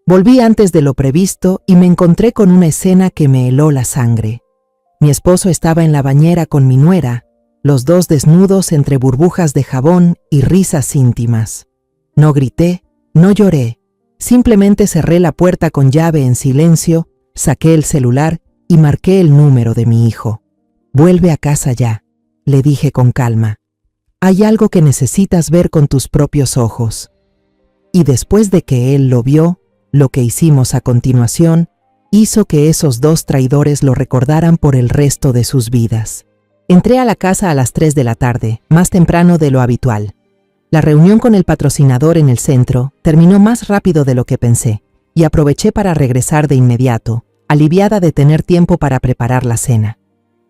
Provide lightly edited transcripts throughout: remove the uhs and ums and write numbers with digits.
Volví antes de lo previsto y me encontré con una escena que me heló la sangre. Mi esposo estaba en la bañera con mi nuera, los dos desnudos entre burbujas de jabón y risas íntimas. No grité, no lloré, simplemente cerré la puerta con llave en silencio, saqué el celular y marqué el número de mi hijo. «Vuelve a casa ya», le dije con calma. «Hay algo que necesitas ver con tus propios ojos». Y después de que él lo vio, lo que hicimos a continuación hizo que esos dos traidores lo recordaran por el resto de sus vidas. Entré a la casa a las 3 de la tarde, más temprano de lo habitual. La reunión con el patrocinador en el centro terminó más rápido de lo que pensé, y aproveché para regresar de inmediato, aliviada de tener tiempo para preparar la cena.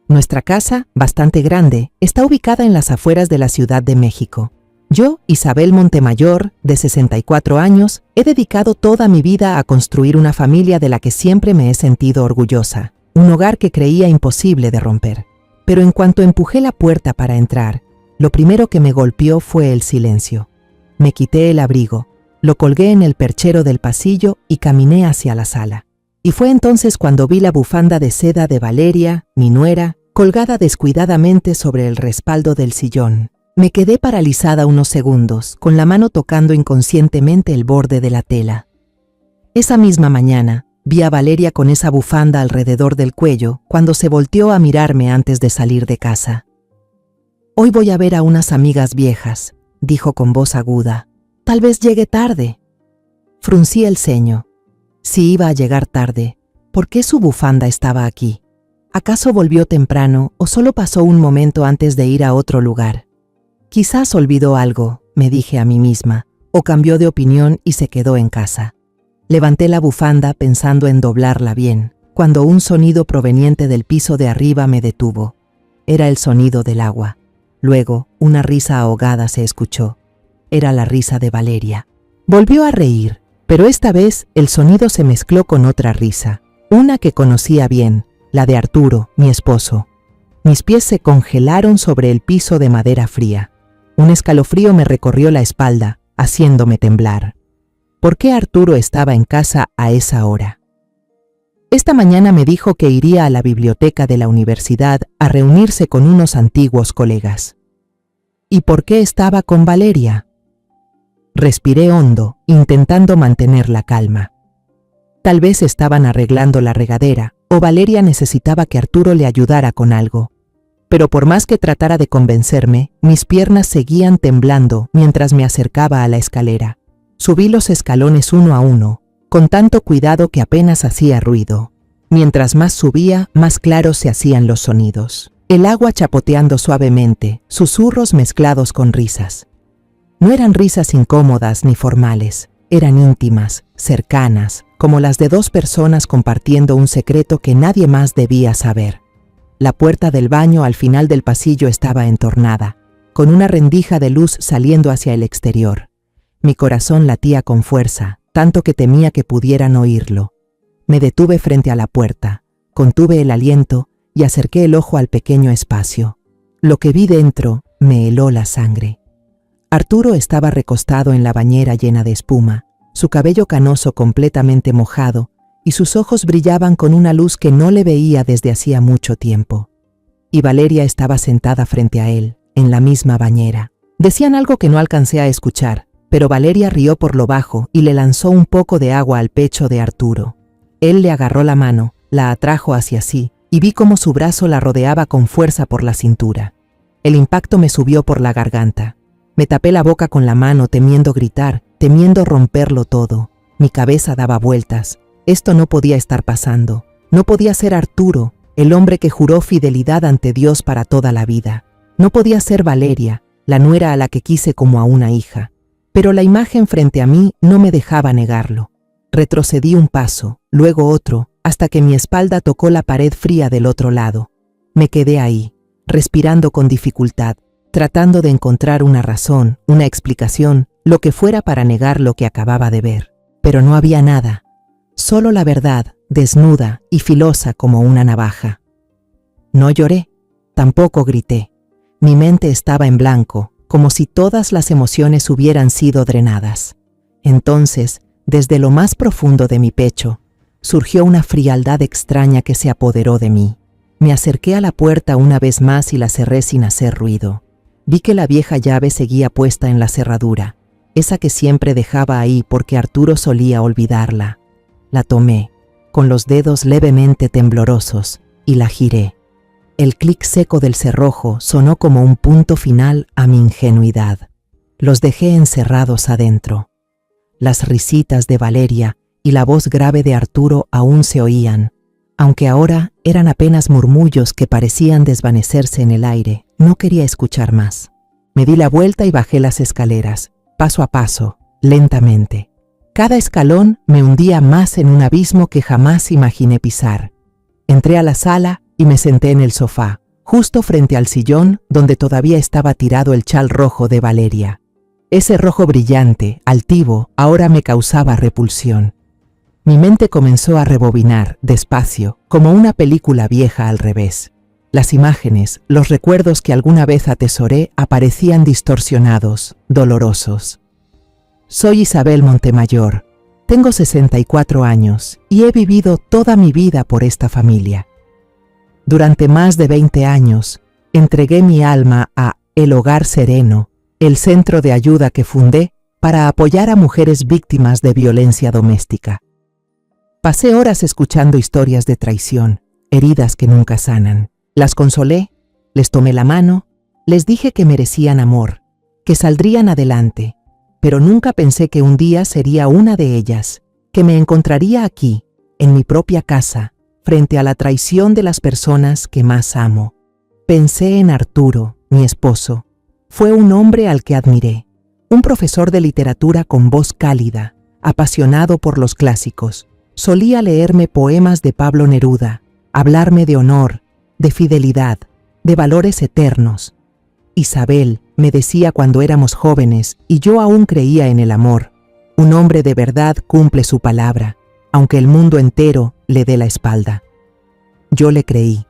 Nuestra casa, bastante grande, está ubicada en las afueras de la Ciudad de México. Yo, Isabel Montemayor, de 64 años, he dedicado toda mi vida a construir una familia de la que siempre me he sentido orgullosa, un hogar que creía imposible de romper. Pero en cuanto empujé la puerta para entrar, lo primero que me golpeó fue el silencio. Me quité el abrigo, lo colgué en el perchero del pasillo y caminé hacia la sala. Y fue entonces cuando vi la bufanda de seda de Valeria, mi nuera, colgada descuidadamente sobre el respaldo del sillón. Me quedé paralizada unos segundos, con la mano tocando inconscientemente el borde de la tela. Esa misma mañana, vi a Valeria con esa bufanda alrededor del cuello cuando se volteó a mirarme antes de salir de casa. «Hoy voy a ver a unas amigas viejas», dijo con voz aguda. «Tal vez llegue tarde». Fruncí el ceño. Si iba a llegar tarde, ¿por qué su bufanda estaba aquí? ¿Acaso volvió temprano o solo pasó un momento antes de ir a otro lugar? Quizás olvidó algo, me dije a mí misma, o cambió de opinión y se quedó en casa. Levanté la bufanda pensando en doblarla bien, cuando un sonido proveniente del piso de arriba me detuvo. Era el sonido del agua. Luego, una risa ahogada se escuchó. Era la risa de Valeria. Volvió a reír, pero esta vez el sonido se mezcló con otra risa, una que conocía bien, la de Arturo, mi esposo. Mis pies se congelaron sobre el piso de madera fría. Un escalofrío me recorrió la espalda, haciéndome temblar. ¿Por qué Arturo estaba en casa a esa hora? Esta mañana me dijo que iría a la biblioteca de la universidad a reunirse con unos antiguos colegas. ¿Y por qué estaba con Valeria? Respiré hondo, intentando mantener la calma. Tal vez estaban arreglando la regadera, o Valeria necesitaba que Arturo le ayudara con algo. Pero por más que tratara de convencerme, mis piernas seguían temblando mientras me acercaba a la escalera. Subí los escalones uno a uno, con tanto cuidado que apenas hacía ruido. Mientras más subía, más claros se hacían los sonidos. El agua chapoteando suavemente, susurros mezclados con risas. No eran risas incómodas ni formales, eran íntimas, cercanas, como las de dos personas compartiendo un secreto que nadie más debía saber. La puerta del baño al final del pasillo estaba entornada, con una rendija de luz saliendo hacia el exterior. Mi corazón latía con fuerza, tanto que temía que pudieran oírlo. Me detuve frente a la puerta, contuve el aliento y acerqué el ojo al pequeño espacio. Lo que vi dentro me heló la sangre. Arturo estaba recostado en la bañera llena de espuma, su cabello canoso completamente mojado, y sus ojos brillaban con una luz que no le veía desde hacía mucho tiempo. Y Valeria estaba sentada frente a él, en la misma bañera. Decían algo que no alcancé a escuchar, pero Valeria rió por lo bajo y le lanzó un poco de agua al pecho de Arturo. Él le agarró la mano, la atrajo hacia sí, y vi cómo su brazo la rodeaba con fuerza por la cintura. El impacto me subió por la garganta. Me tapé la boca con la mano temiendo gritar, temiendo romperlo todo. Mi cabeza daba vueltas. Esto no podía estar pasando. No podía ser Arturo, el hombre que juró fidelidad ante Dios para toda la vida. No podía ser Valeria, la nuera a la que quise como a una hija. Pero la imagen frente a mí no me dejaba negarlo. Retrocedí un paso, luego otro, hasta que mi espalda tocó la pared fría del otro lado. Me quedé ahí, respirando con dificultad, tratando de encontrar una razón, una explicación, lo que fuera para negar lo que acababa de ver. Pero no había nada. Solo la verdad, desnuda y filosa como una navaja. No lloré, tampoco grité. Mi mente estaba en blanco, como si todas las emociones hubieran sido drenadas. Entonces, Desde lo más profundo de mi pecho, surgió una frialdad extraña que se apoderó de mí. Me acerqué a la puerta una vez más y la cerré sin hacer ruido. Vi que la vieja llave seguía puesta en la cerradura, esa que siempre dejaba ahí porque Arturo solía olvidarla. La tomé, con los dedos levemente temblorosos, y la giré. El clic seco del cerrojo sonó como un punto final a mi ingenuidad. Los dejé encerrados adentro. Las risitas de Valeria y la voz grave de Arturo aún se oían, aunque ahora eran apenas murmullos que parecían desvanecerse en el aire. No quería escuchar más. Me di la vuelta y bajé las escaleras, paso a paso, lentamente. Cada escalón me hundía más en un abismo que jamás imaginé pisar. Entré a la sala y me senté en el sofá, justo frente al sillón donde todavía estaba tirado el chal rojo de Valeria. Ese rojo brillante, altivo, ahora me causaba repulsión. Mi mente comenzó a rebobinar, despacio, como una película vieja al revés. Las imágenes, los recuerdos que alguna vez atesoré aparecían distorsionados, dolorosos. Soy Isabel Montemayor, tengo 64 años y he vivido toda mi vida por esta familia. Durante más de 20 años, entregué mi alma a El Hogar Sereno, el centro de ayuda que fundé para apoyar a mujeres víctimas de violencia doméstica. Pasé horas escuchando historias de traición, heridas que nunca sanan. Las consolé, les tomé la mano, les dije que merecían amor, que saldrían adelante, pero nunca pensé que un día sería una de ellas, que me encontraría aquí, en mi propia casa, frente a la traición de las personas que más amo. Pensé en Arturo, mi esposo. Fue un hombre al que admiré, un profesor de literatura con voz cálida, apasionado por los clásicos. Solía leerme poemas de Pablo Neruda, hablarme de honor, de fidelidad, de valores eternos. Isabel, me decía cuando éramos jóvenes y yo aún creía en el amor, un hombre de verdad cumple su palabra, aunque el mundo entero le dé la espalda. Yo le creí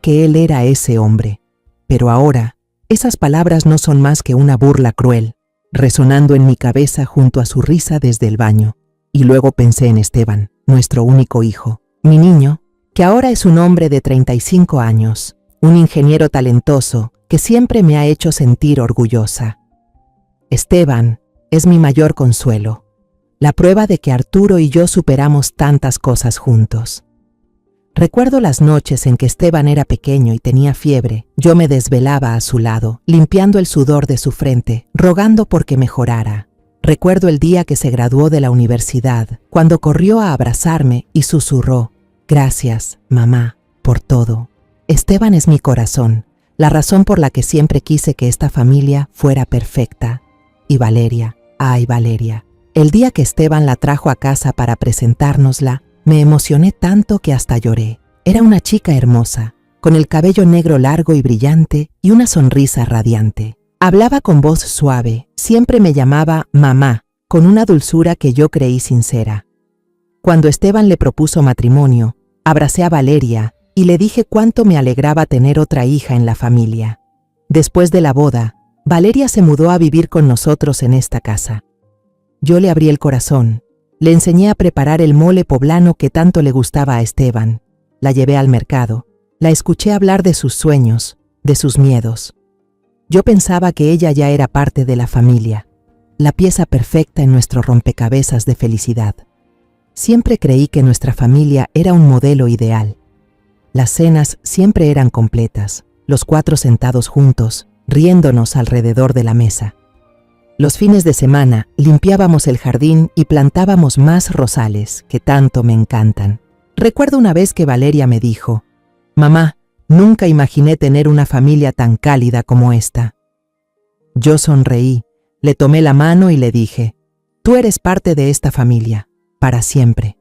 que él era ese hombre, pero ahora esas palabras no son más que una burla cruel, resonando en mi cabeza junto a su risa desde el baño. Y luego pensé en Esteban, nuestro único hijo, mi niño, que ahora es un hombre de 35 años, un ingeniero talentoso que siempre me ha hecho sentir orgullosa. Esteban es mi mayor consuelo, la prueba de que Arturo y yo superamos tantas cosas juntos. Recuerdo las noches en que Esteban era pequeño y tenía fiebre. Yo me desvelaba a su lado, limpiando el sudor de su frente, rogando porque mejorara. Recuerdo el día que se graduó de la universidad, cuando corrió a abrazarme y susurró: «Gracias, mamá, por todo». Esteban es mi corazón, la razón por la que siempre quise que esta familia fuera perfecta. Y Valeria, ay Valeria, el día que Esteban la trajo a casa para presentárnosla, me emocioné tanto que hasta lloré. Era una chica hermosa, con el cabello negro largo y brillante y una sonrisa radiante. Hablaba con voz suave, siempre me llamaba mamá, con una dulzura que yo creí sincera. Cuando Esteban le propuso matrimonio, abracé a Valeria y le dije cuánto me alegraba tener otra hija en la familia. Después de la boda, Valeria se mudó a vivir con nosotros en esta casa. Yo le abrí el corazón, le enseñé a preparar el mole poblano que tanto le gustaba a Esteban, la llevé al mercado, la escuché hablar de sus sueños, de sus miedos. Yo pensaba que ella ya era parte de la familia, la pieza perfecta en nuestro rompecabezas de felicidad. Siempre creí que nuestra familia era un modelo ideal. Las cenas siempre eran completas, los cuatro sentados juntos, riéndonos alrededor de la mesa. Los fines de semana limpiábamos el jardín y plantábamos más rosales, que tanto me encantan. Recuerdo una vez que Valeria me dijo: «Mamá, nunca imaginé tener una familia tan cálida como esta». Yo sonreí, le tomé la mano y le dije: «Tú eres parte de esta familia, para siempre».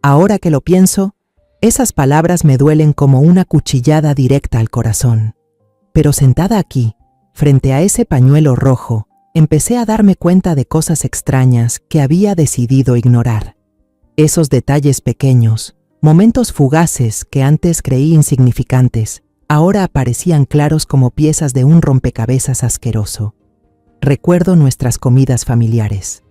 Ahora que lo pienso, esas palabras me duelen como una cuchillada directa al corazón. Pero sentada aquí, frente a ese pañuelo rojo, empecé a darme cuenta de cosas extrañas que había decidido ignorar. Esos detalles pequeños, momentos fugaces que antes creí insignificantes, ahora aparecían claros como piezas de un rompecabezas asqueroso. Recuerdo nuestras comidas familiares.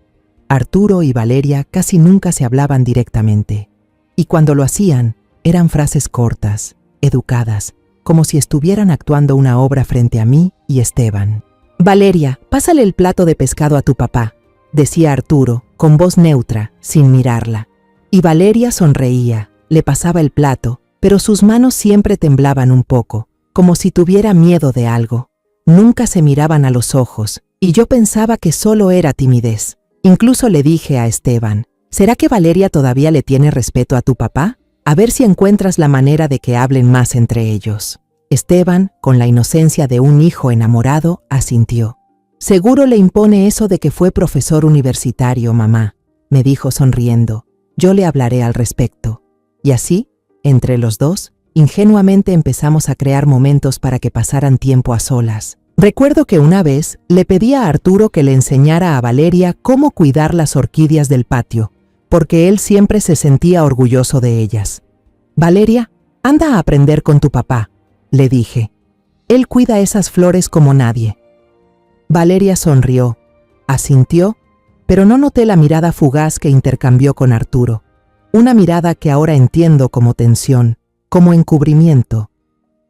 Arturo y Valeria casi nunca se hablaban directamente, y cuando lo hacían, eran frases cortas, educadas, como si estuvieran actuando una obra frente a mí y Esteban. «Valeria, pásale el plato de pescado a tu papá», decía Arturo, con voz neutra, sin mirarla. Y Valeria sonreía, le pasaba el plato, pero sus manos siempre temblaban un poco, como si tuviera miedo de algo. Nunca se miraban a los ojos, y yo pensaba que solo era timidez. Incluso le dije a Esteban, «¿Será que Valeria todavía le tiene respeto a tu papá? A ver si encuentras la manera de que hablen más entre ellos». Esteban, con la inocencia de un hijo enamorado, asintió. «Seguro le impone eso de que fue profesor universitario, mamá», me dijo sonriendo. «Yo le hablaré al respecto». Y así, entre los dos, ingenuamente empezamos a crear momentos para que pasaran tiempo a solas. Recuerdo que una vez le pedí a Arturo que le enseñara a Valeria cómo cuidar las orquídeas del patio, porque él siempre se sentía orgulloso de ellas. «Valeria, anda a aprender con tu papá», le dije. «Él cuida esas flores como nadie». Valeria sonrió, asintió, pero no noté la mirada fugaz que intercambió con Arturo. Una mirada que ahora entiendo como tensión, como encubrimiento.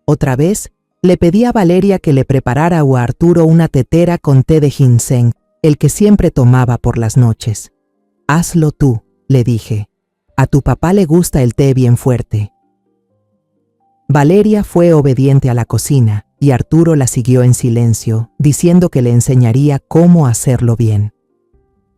Otra vez, le pedí a Valeria que le preparara a Arturo una tetera con té de ginseng, el que siempre tomaba por las noches. «Hazlo tú», le dije. «A tu papá le gusta el té bien fuerte». Valeria fue obediente a la cocina y Arturo la siguió en silencio, diciendo que le enseñaría cómo hacerlo bien.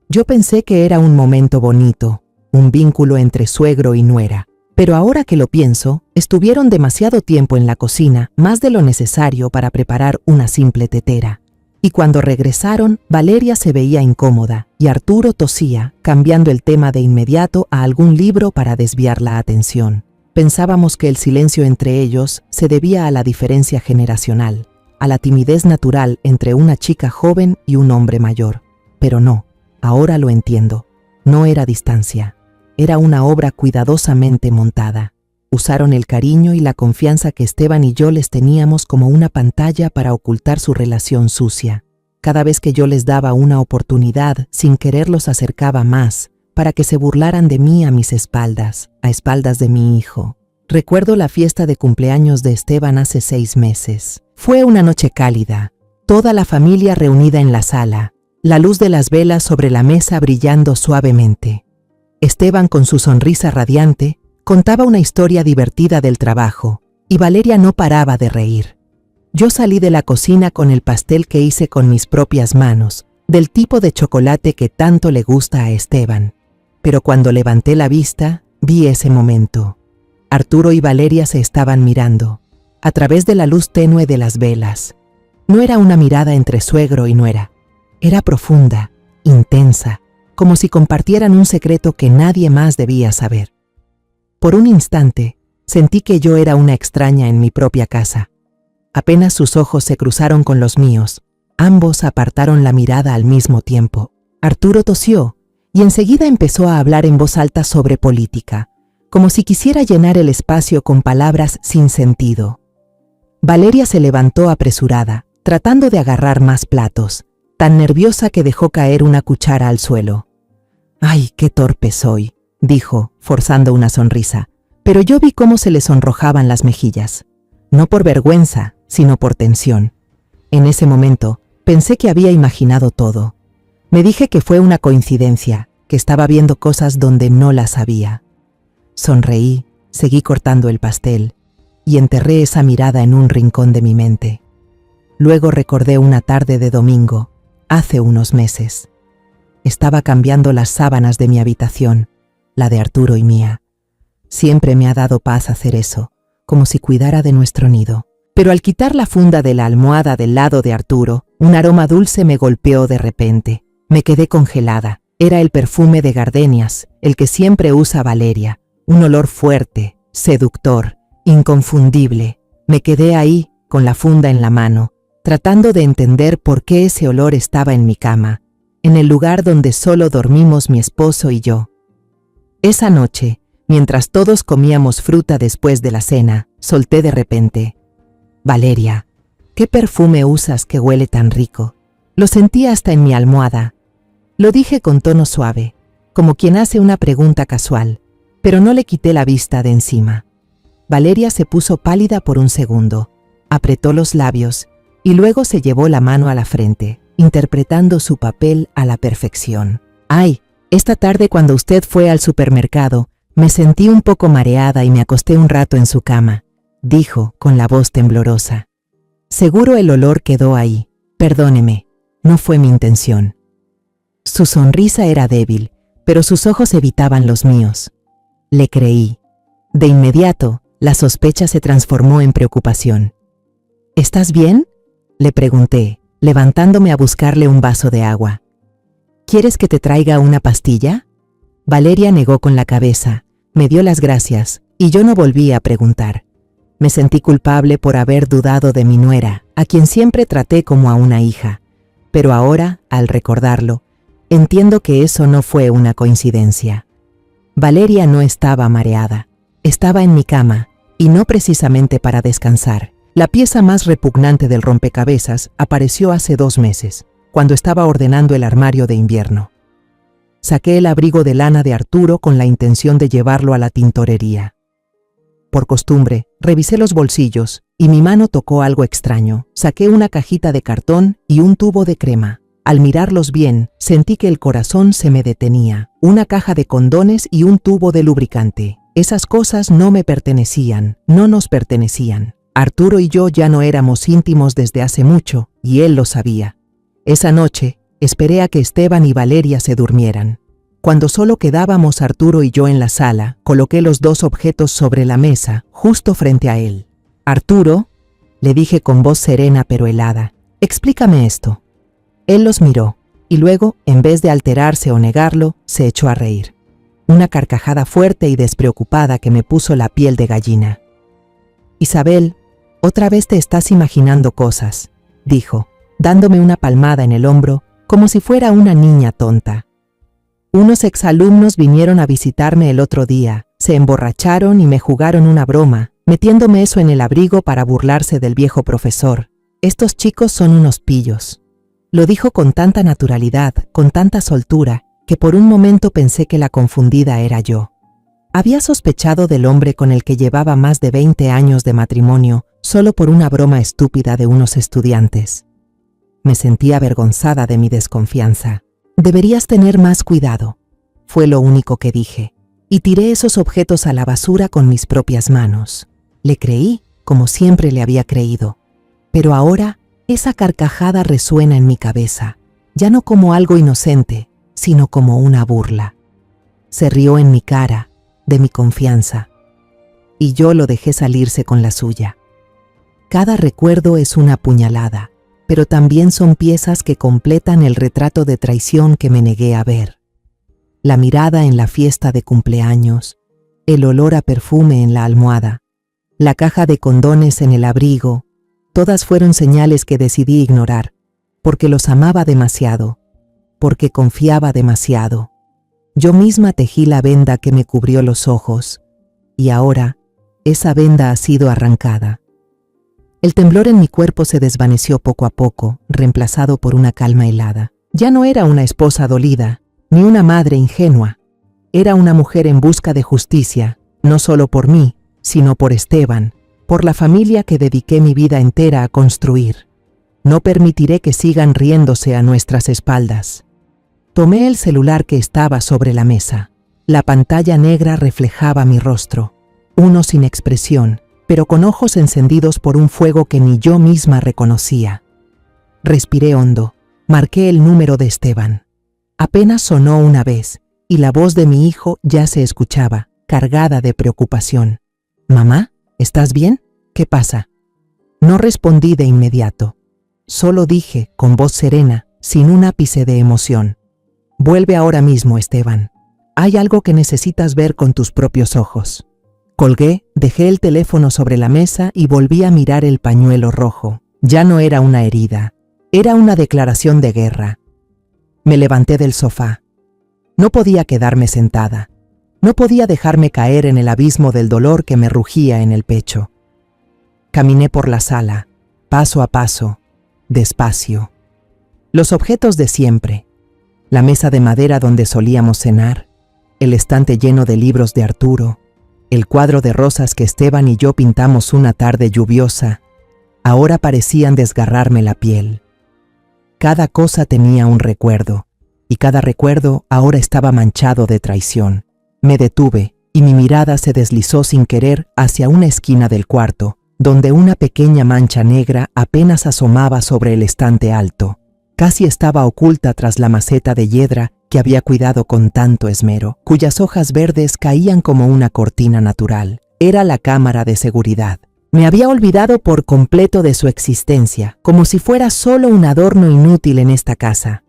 Yo pensé que era un momento bonito, un vínculo entre suegro y nuera, pero ahora que lo pienso, estuvieron demasiado tiempo en la cocina, más de lo necesario para preparar una simple tetera. Y cuando regresaron, Valeria se veía incómoda y Arturo tosía, cambiando el tema de inmediato a algún libro para desviar la atención. Pensábamos que el silencio entre ellos se debía a la diferencia generacional, a la timidez natural entre una chica joven y un hombre mayor. Pero no, ahora lo entiendo. No era distancia, era una obra cuidadosamente montada. Usaron el cariño y la confianza que Esteban y yo les teníamos como una pantalla para ocultar su relación sucia. Cada vez que yo les daba una oportunidad, sin querer los acercaba más, para que se burlaran de mí a mis espaldas, a espaldas de mi hijo. Recuerdo la fiesta de cumpleaños de Esteban hace 6 meses. Fue una noche cálida, toda la familia reunida en la sala, la luz de las velas sobre la mesa brillando suavemente. Esteban, con su sonrisa radiante, contaba una historia divertida del trabajo, y Valeria no paraba de reír. Yo salí de la cocina con el pastel que hice con mis propias manos, del tipo de chocolate que tanto le gusta a Esteban. Pero cuando levanté la vista, vi ese momento. Arturo y Valeria se estaban mirando, a través de la luz tenue de las velas. No era una mirada entre suegro y nuera. Era profunda, intensa, como si compartieran un secreto que nadie más debía saber. Por un instante, sentí que yo era una extraña en mi propia casa. Apenas sus ojos se cruzaron con los míos, ambos apartaron la mirada al mismo tiempo. Arturo tosió y enseguida empezó a hablar en voz alta sobre política, como si quisiera llenar el espacio con palabras sin sentido. Valeria se levantó apresurada, tratando de agarrar más platos, tan nerviosa que dejó caer una cuchara al suelo. «Ay, qué torpe soy», dijo, forzando una sonrisa, pero yo vi cómo se le sonrojaban las mejillas, no por vergüenza, sino por tensión. En ese momento, pensé que había imaginado todo. Me dije que fue una coincidencia, que estaba viendo cosas donde no las había. Sonreí, seguí cortando el pastel, y enterré esa mirada en un rincón de mi mente. Luego recordé una tarde de domingo, hace unos meses. Estaba cambiando las sábanas de mi habitación, la de Arturo y mía. Siempre me ha dado paz hacer eso, como si cuidara de nuestro nido. Pero al quitar la funda de la almohada del lado de Arturo, un aroma dulce me golpeó de repente. Me quedé congelada. Era el perfume de gardenias, el que siempre usa Valeria. Un olor fuerte, seductor, inconfundible. Me quedé ahí, con la funda en la mano, tratando de entender por qué ese olor estaba en mi cama, en el lugar donde solo dormimos mi esposo y yo. Esa noche, mientras todos comíamos fruta después de la cena, solté de repente: «Valeria, ¿qué perfume usas que huele tan rico?» Lo sentí hasta en mi almohada. Lo dije con tono suave, como quien hace una pregunta casual, pero no le quité la vista de encima. Valeria se puso pálida por un segundo, apretó los labios y luego se llevó la mano a la frente, interpretando su papel a la perfección. «Ay, esta tarde cuando usted fue al supermercado, me sentí un poco mareada y me acosté un rato en su cama», dijo con la voz temblorosa. «Seguro el olor quedó ahí. Perdóneme, no fue mi intención». Su sonrisa era débil, pero sus ojos evitaban los míos. Le creí. De inmediato, la sospecha se transformó en preocupación. «¿Estás bien?», le pregunté, levantándome a buscarle un vaso de agua. «¿Quieres que te traiga una pastilla?». Valeria negó con la cabeza, me dio las gracias y yo no volví a preguntar. Me sentí culpable por haber dudado de mi nuera, a quien siempre traté como a una hija. Pero ahora, al recordarlo, entiendo que eso no fue una coincidencia. Valeria no estaba mareada, estaba en mi cama, y no precisamente para descansar. La pieza más repugnante del rompecabezas apareció hace 2 meses, cuando estaba ordenando el armario de invierno. Saqué el abrigo de lana de Arturo con la intención de llevarlo a la tintorería. Por costumbre, revisé los bolsillos y mi mano tocó algo extraño. Saqué una cajita de cartón y un tubo de crema. Al mirarlos bien, sentí que el corazón se me detenía. Una caja de condones y un tubo de lubricante. Esas cosas no me pertenecían, no nos pertenecían. Arturo y yo ya no éramos íntimos desde hace mucho, y él lo sabía. Esa noche, esperé a que Esteban y Valeria se durmieran. Cuando solo quedábamos Arturo y yo en la sala, coloqué los 2 objetos sobre la mesa, justo frente a él. «Arturo», le dije con voz serena pero helada, «explícame esto». Él los miró, y luego, en vez de alterarse o negarlo, se echó a reír. Una carcajada fuerte y despreocupada que me puso la piel de gallina. «Isabel, otra vez te estás imaginando cosas», dijo, dándome una palmada en el hombro, como si fuera una niña tonta. «Unos exalumnos vinieron a visitarme el otro día, se emborracharon y me jugaron una broma, metiéndome eso en el abrigo para burlarse del viejo profesor. Estos chicos son unos pillos». Lo dijo con tanta naturalidad, con tanta soltura, que por un momento pensé que la confundida era yo. Había sospechado del hombre con el que llevaba más de 20 años de matrimonio solo por una broma estúpida de unos estudiantes. Me sentí avergonzada de mi desconfianza. «Deberías tener más cuidado», fue lo único que dije, y tiré esos objetos a la basura con mis propias manos. Le creí, como siempre le había creído, pero ahora esa carcajada resuena en mi cabeza, ya no como algo inocente, sino como una burla. Se rió en mi cara, de mi confianza, y yo lo dejé salirse con la suya. Cada recuerdo es una puñalada, pero también son piezas que completan el retrato de traición que me negué a ver. La mirada en la fiesta de cumpleaños, el olor a perfume en la almohada, la caja de condones en el abrigo, todas fueron señales que decidí ignorar, porque los amaba demasiado, porque confiaba demasiado. Yo misma tejí la venda que me cubrió los ojos, y ahora esa venda ha sido arrancada. El temblor en mi cuerpo se desvaneció poco a poco, reemplazado por una calma helada. Ya no era una esposa dolida, ni una madre ingenua. Era una mujer en busca de justicia, no solo por mí, sino por Esteban, por la familia que dediqué mi vida entera a construir. No permitiré que sigan riéndose a nuestras espaldas. Tomé el celular que estaba sobre la mesa. La pantalla negra reflejaba mi rostro, uno sin expresión, pero con ojos encendidos por un fuego que ni yo misma reconocía. Respiré hondo, marqué el número de Esteban. Apenas sonó una vez, y la voz de mi hijo ya se escuchaba, cargada de preocupación. «Mamá, ¿estás bien? ¿Qué pasa?». No respondí de inmediato. Solo dije, con voz serena, sin un ápice de emoción: «Vuelve ahora mismo, Esteban. Hay algo que necesitas ver con tus propios ojos». Colgué, dejé el teléfono sobre la mesa y volví a mirar el pañuelo rojo. Ya no era una herida, era una declaración de guerra. Me levanté del sofá. No podía quedarme sentada. No podía dejarme caer en el abismo del dolor que me rugía en el pecho. Caminé por la sala, paso a paso, despacio. Los objetos de siempre. la mesa de madera donde solíamos cenar, el estante lleno de libros de Arturo, el cuadro de rosas que Esteban y yo pintamos una tarde lluviosa, ahora parecían desgarrarme la piel. Cada cosa tenía un recuerdo, y cada recuerdo ahora estaba manchado de traición. Me detuve, y mi mirada se deslizó sin querer hacia una esquina del cuarto, donde una pequeña mancha negra apenas asomaba sobre el estante alto. Casi estaba oculta tras la maceta de hiedra que había cuidado con tanto esmero, cuyas hojas verdes caían como una cortina natural. Era la cámara de seguridad. Me había olvidado por completo de su existencia, como si fuera solo un adorno inútil en esta casa.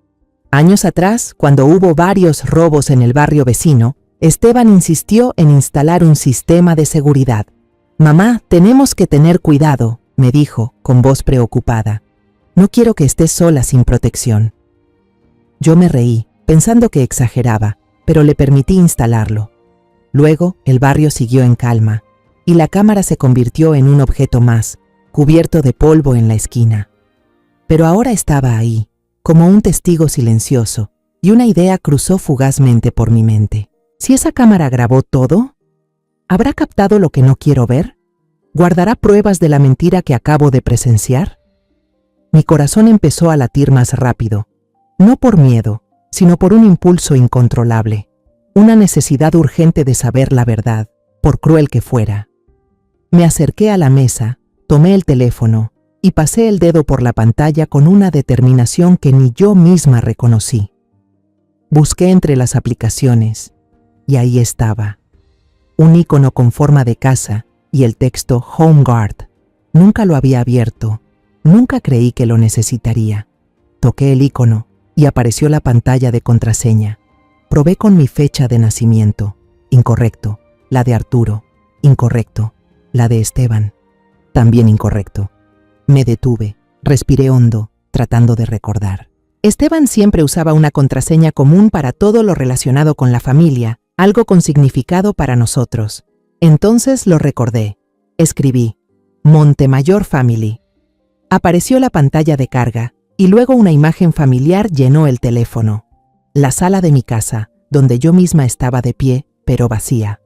Años atrás, cuando hubo varios robos en el barrio vecino, Esteban insistió en instalar un sistema de seguridad. «Mamá, tenemos que tener cuidado», me dijo, con voz preocupada. «No quiero que estés sola sin protección». Yo me reí, pensando que exageraba, pero le permití instalarlo. Luego, el barrio siguió en calma, y la cámara se convirtió en un objeto más, cubierto de polvo en la esquina. Pero ahora estaba ahí, como un testigo silencioso, y una idea cruzó fugazmente por mi mente. ¿Si esa cámara grabó todo? ¿Habrá captado lo que no quiero ver? ¿Guardará pruebas de la mentira que acabo de presenciar? Mi corazón empezó a latir más rápido, no por miedo, sino por un impulso incontrolable, una necesidad urgente de saber la verdad, por cruel que fuera. Me acerqué a la mesa, tomé el teléfono y pasé el dedo por la pantalla con una determinación que ni yo misma reconocí. Busqué entre las aplicaciones y ahí estaba, un icono con forma de casa y el texto Home Guard. Nunca lo había abierto, nunca creí que lo necesitaría. Toqué el icono y apareció la pantalla de contraseña. Probé con mi fecha de nacimiento, incorrecto, la de Arturo, incorrecto, la de Esteban, también incorrecto. Me detuve, respiré hondo, tratando de recordar. Esteban siempre usaba una contraseña común para todo lo relacionado con la familia, algo con significado para nosotros. Entonces lo recordé. Escribí, Montemayor Family. Apareció la pantalla de carga, y luego una imagen familiar llenó el teléfono. La sala de mi casa, donde yo misma estaba de pie, pero vacía.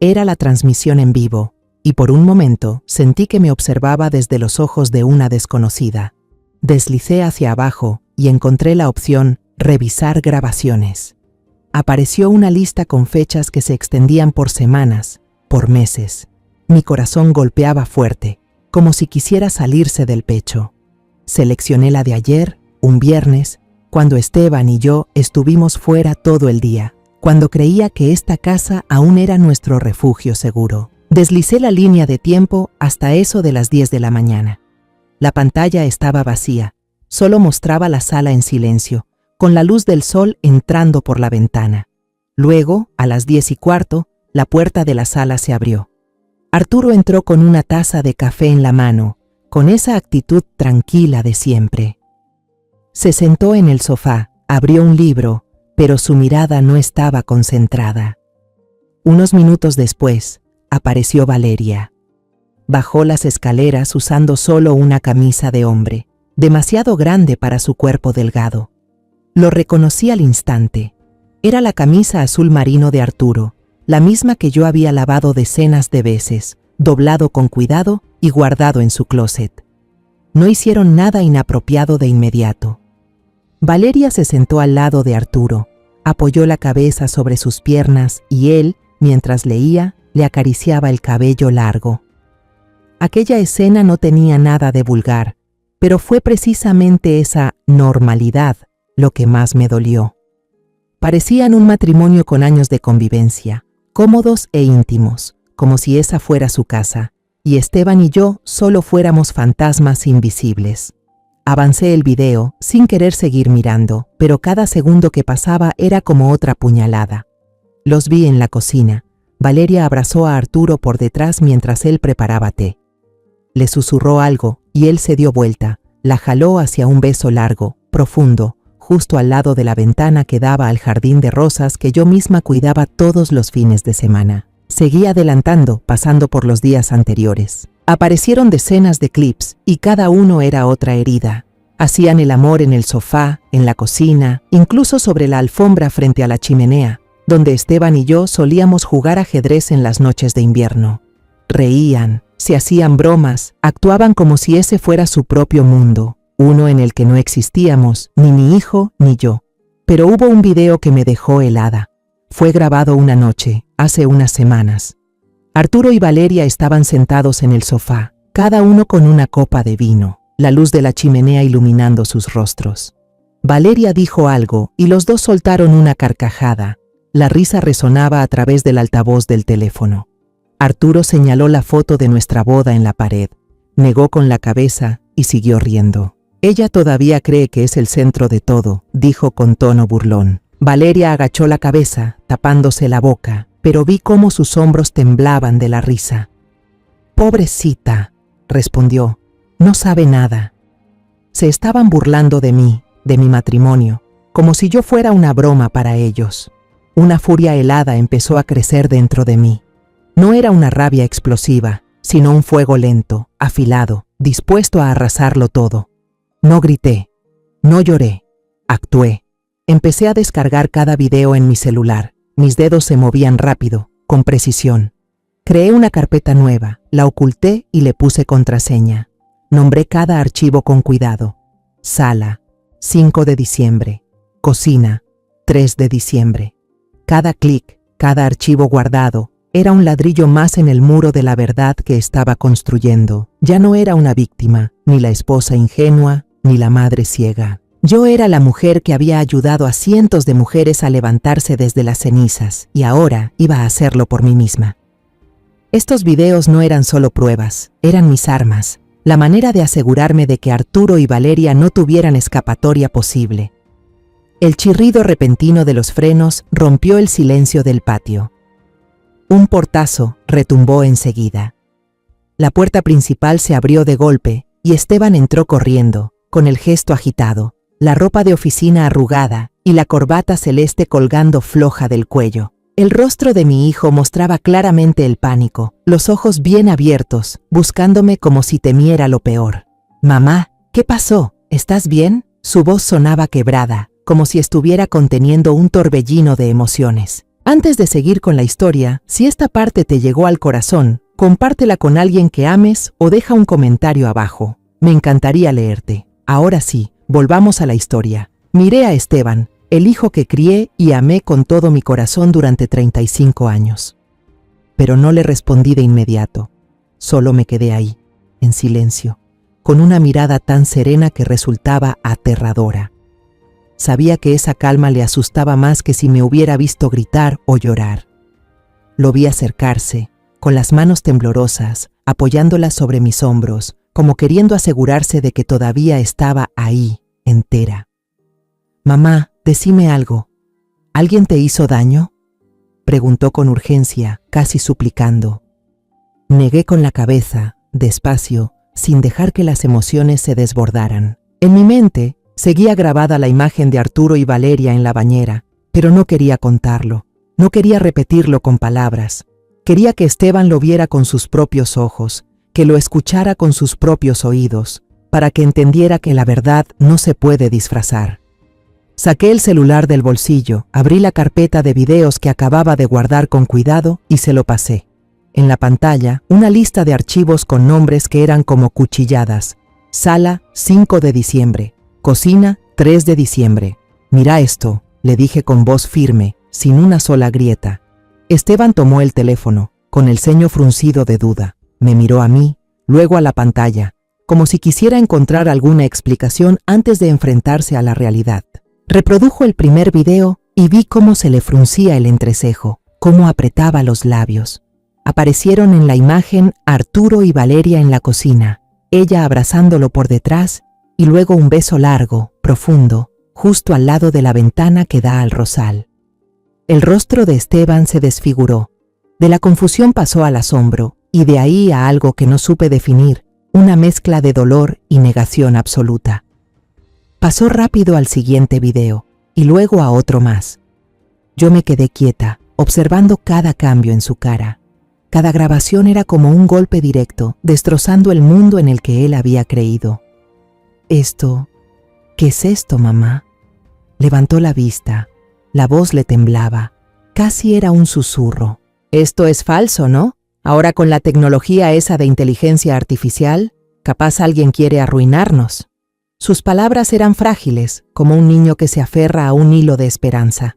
Era la transmisión en vivo, y por un momento sentí que me observaba desde los ojos de una desconocida. Deslicé hacia abajo y encontré la opción Revisar grabaciones. Apareció una lista con fechas que se extendían por semanas, por meses. Mi corazón golpeaba fuerte, como si quisiera salirse del pecho. Seleccioné la de ayer, un viernes, cuando Esteban y yo estuvimos fuera todo el día, cuando creía que esta casa aún era nuestro refugio seguro. Deslicé la línea de tiempo hasta eso de las 10 de la mañana. La pantalla estaba vacía, solo mostraba la sala en silencio, con la luz del sol entrando por la ventana. Luego, a las 10:15, la puerta de la sala se abrió. Arturo entró con una taza de café en la mano, con esa actitud tranquila de siempre. Se sentó en el sofá, abrió un libro, pero su mirada no estaba concentrada. Unos minutos después, apareció Valeria. Bajó las escaleras usando solo una camisa de hombre, demasiado grande para su cuerpo delgado. Lo reconocí al instante. Era la camisa azul marino de Arturo, la misma que yo había lavado decenas de veces, doblado con cuidado y guardado en su closet. No hicieron nada inapropiado de inmediato. Valeria se sentó al lado de Arturo, apoyó la cabeza sobre sus piernas y él, mientras leía, le acariciaba el cabello largo. Aquella escena no tenía nada de vulgar, pero fue precisamente esa normalidad lo que más me dolió. Parecían un matrimonio con años de convivencia, cómodos e íntimos, como si esa fuera su casa, y Esteban y yo solo fuéramos fantasmas invisibles. Avancé el video, sin querer seguir mirando, pero cada segundo que pasaba era como otra puñalada. Los vi en la cocina. Valeria abrazó a Arturo por detrás mientras él preparaba té. Le susurró algo, y él se dio vuelta, la jaló hacia un beso largo, profundo, justo al lado de la ventana que daba al jardín de rosas que yo misma cuidaba todos los fines de semana. Seguí adelantando, pasando por los días anteriores. Aparecieron decenas de clips, y cada uno era otra herida. Hacían el amor en el sofá, en la cocina, incluso sobre la alfombra frente a la chimenea, donde Esteban y yo solíamos jugar ajedrez en las noches de invierno. Reían, se hacían bromas, actuaban como si ese fuera su propio mundo, uno en el que no existíamos, ni mi hijo ni yo. Pero hubo un video que me dejó helada. Fue grabado una noche, hace unas semanas. Arturo y Valeria estaban sentados en el sofá, cada uno con una copa de vino, la luz de la chimenea iluminando sus rostros. Valeria dijo algo y los dos soltaron una carcajada. La risa resonaba a través del altavoz del teléfono. Arturo señaló la foto de nuestra boda en la pared, negó con la cabeza y siguió riendo. Ella todavía cree que es el centro de todo, dijo con tono burlón. Valeria agachó la cabeza, tapándose la boca, pero vi cómo sus hombros temblaban de la risa. «Pobrecita», respondió, «no sabe nada». Se estaban burlando de mí, de mi matrimonio, como si yo fuera una broma para ellos. Una furia helada empezó a crecer dentro de mí. No era una rabia explosiva, sino un fuego lento, afilado, dispuesto a arrasarlo todo. No grité, no lloré, actué. Empecé a descargar cada video en mi celular. Mis dedos se movían rápido, con precisión. Creé una carpeta nueva, la oculté y le puse contraseña. Nombré cada archivo con cuidado. Sala, 5 de diciembre. Cocina, 3 de diciembre. Cada clic, cada archivo guardado, era un ladrillo más en el muro de la verdad que estaba construyendo. Ya no era una víctima, ni la esposa ingenua, ni la madre ciega. Yo era la mujer que había ayudado a cientos de mujeres a levantarse desde las cenizas, y ahora iba a hacerlo por mí misma. Estos videos no eran solo pruebas, eran mis armas, la manera de asegurarme de que Arturo y Valeria no tuvieran escapatoria posible. El chirrido repentino de los frenos rompió el silencio del patio. Un portazo retumbó enseguida. La puerta principal se abrió de golpe y Esteban entró corriendo, con el gesto agitado, la ropa de oficina arrugada y la corbata celeste colgando floja del cuello. El rostro de mi hijo mostraba claramente el pánico, los ojos bien abiertos, buscándome como si temiera lo peor. «Mamá, ¿qué pasó? ¿Estás bien?». Su voz sonaba quebrada, como si estuviera conteniendo un torbellino de emociones. Antes de seguir con la historia, si esta parte te llegó al corazón, compártela con alguien que ames o deja un comentario abajo. Me encantaría leerte. Ahora sí, volvamos a la historia. Miré a Esteban, el hijo que crié y amé con todo mi corazón durante 35 años. Pero no le respondí de inmediato. Solo me quedé ahí, en silencio, con una mirada tan serena que resultaba aterradora. Sabía que esa calma le asustaba más que si me hubiera visto gritar o llorar. Lo vi acercarse, con las manos temblorosas, apoyándolas sobre mis hombros, como queriendo asegurarse de que todavía estaba ahí, entera. «Mamá, decime algo. ¿Alguien te hizo daño?», preguntó con urgencia, casi suplicando. Negué con la cabeza, despacio, sin dejar que las emociones se desbordaran. En mi mente seguía grabada la imagen de Arturo y Valeria en la bañera, pero no quería contarlo, no quería repetirlo con palabras. Quería que Esteban lo viera con sus propios ojos, que lo escuchara con sus propios oídos, para que entendiera que la verdad no se puede disfrazar. Saqué el celular del bolsillo, abrí la carpeta de videos que acababa de guardar con cuidado y se lo pasé. En la pantalla, una lista de archivos con nombres que eran como cuchilladas. Sala, 5 de diciembre. Cocina, 3 de diciembre. «Mira esto», le dije con voz firme, sin una sola grieta. Esteban tomó el teléfono, con el ceño fruncido de duda. Me miró a mí, luego a la pantalla, como si quisiera encontrar alguna explicación antes de enfrentarse a la realidad. Reprodujo el primer video y vi cómo se le fruncía el entrecejo, cómo apretaba los labios. Aparecieron en la imagen Arturo y Valeria en la cocina, ella abrazándolo por detrás y luego un beso largo, profundo, justo al lado de la ventana que da al rosal. El rostro de Esteban se desfiguró. De la confusión pasó al asombro y de ahí a algo que no supe definir, una mezcla de dolor y negación absoluta. Pasó rápido al siguiente video y luego a otro más. Yo me quedé quieta, observando cada cambio en su cara. Cada grabación era como un golpe directo, destrozando el mundo en el que él había creído. «Esto ¿Qué es esto, mamá? Levantó la vista. La voz le temblaba. Casi era un susurro. Esto es falso, ¿no? Ahora con la tecnología esa de inteligencia artificial, capaz alguien quiere arruinarnos. Sus palabras eran frágiles, como un niño que se aferra a un hilo de esperanza.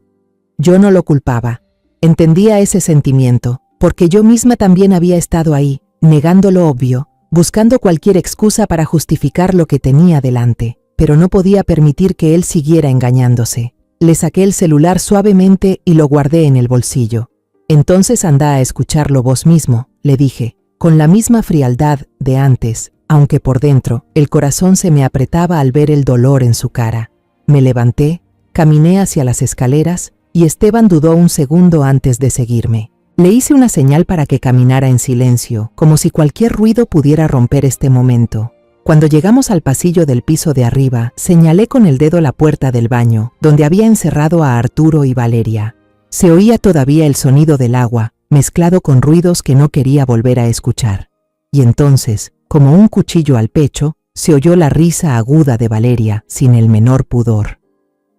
Yo no lo culpaba. Entendía ese sentimiento, porque yo misma también había estado ahí, negando lo obvio, buscando cualquier excusa para justificar lo que tenía delante, pero no podía permitir que él siguiera engañándose. Le saqué el celular suavemente y lo guardé en el bolsillo. Entonces anda a escucharlo vos mismo, le dije, con la misma frialdad de antes, aunque por dentro el corazón se me apretaba al ver el dolor en su cara. Me levanté, caminé hacia las escaleras y Esteban dudó un segundo antes de seguirme. Le hice una señal para que caminara en silencio, como si cualquier ruido pudiera romper este momento. Cuando llegamos al pasillo del piso de arriba, señalé con el dedo la puerta del baño, donde había encerrado a Arturo y Valeria. Se oía todavía el sonido del agua, mezclado con ruidos que no quería volver a escuchar. Y entonces, como un cuchillo al pecho, se oyó la risa aguda de Valeria, sin el menor pudor.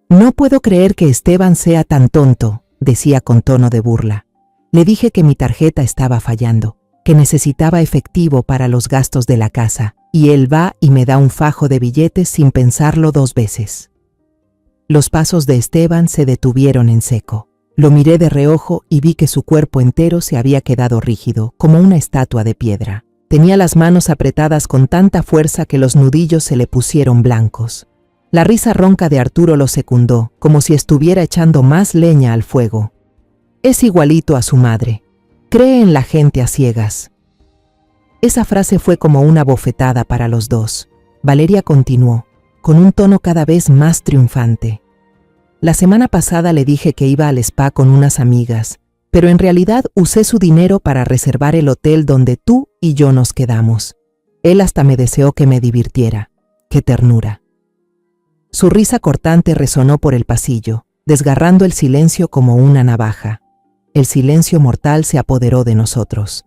«No puedo creer que Esteban sea tan tonto», decía con tono de burla. Le dije que mi tarjeta estaba fallando, que necesitaba efectivo para los gastos de la casa, y él va y me da un fajo de billetes sin pensarlo 2 veces. Los pasos de Esteban se detuvieron en seco. Lo miré de reojo y vi que su cuerpo entero se había quedado rígido, como una estatua de piedra. Tenía las manos apretadas con tanta fuerza que los nudillos se le pusieron blancos. La risa ronca de Arturo lo secundó, como si estuviera echando más leña al fuego. Es igualito a su madre. Cree en la gente a ciegas. Esa frase fue como una bofetada para los dos. Valeria continuó, con un tono cada vez más triunfante. La semana pasada le dije que iba al spa con unas amigas, pero en realidad usé su dinero para reservar el hotel donde tú y yo nos quedamos. Él hasta me deseó que me divirtiera. ¡Qué ternura! Su risa cortante resonó por el pasillo, desgarrando el silencio como una navaja. El silencio mortal se apoderó de nosotros.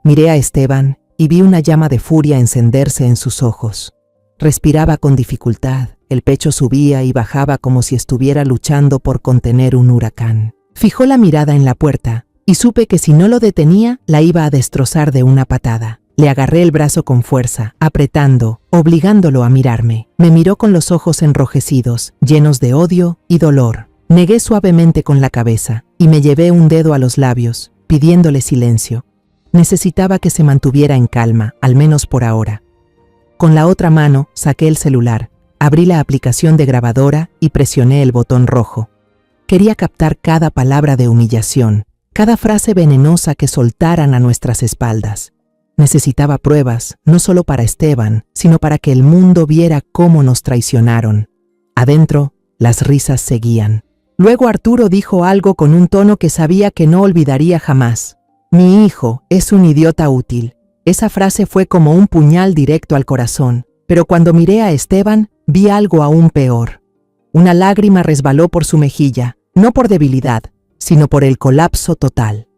Miré a Esteban y vi una llama de furia encenderse en sus ojos. Respiraba con dificultad, el pecho subía y bajaba como si estuviera luchando por contener un huracán. Fijó la mirada en la puerta y supe que si no lo detenía, la iba a destrozar de una patada. Le agarré el brazo con fuerza, apretando, obligándolo a mirarme. Me miró con los ojos enrojecidos, llenos de odio y dolor. Negué suavemente con la cabeza y me llevé un dedo a los labios, pidiéndole silencio. Necesitaba que se mantuviera en calma, al menos por ahora. Con la otra mano saqué el celular, abrí la aplicación de grabadora y presioné el botón rojo. Quería captar cada palabra de humillación, cada frase venenosa que soltaran a nuestras espaldas. Necesitaba pruebas, no solo para Esteban, sino para que el mundo viera cómo nos traicionaron. Adentro, las risas seguían. Luego Arturo dijo algo con un tono que sabía que no olvidaría jamás. «Mi hijo es un idiota útil». Esa frase fue como un puñal directo al corazón, pero cuando miré a Esteban, vi algo aún peor. Una lágrima resbaló por su mejilla, no por debilidad, sino por el colapso total.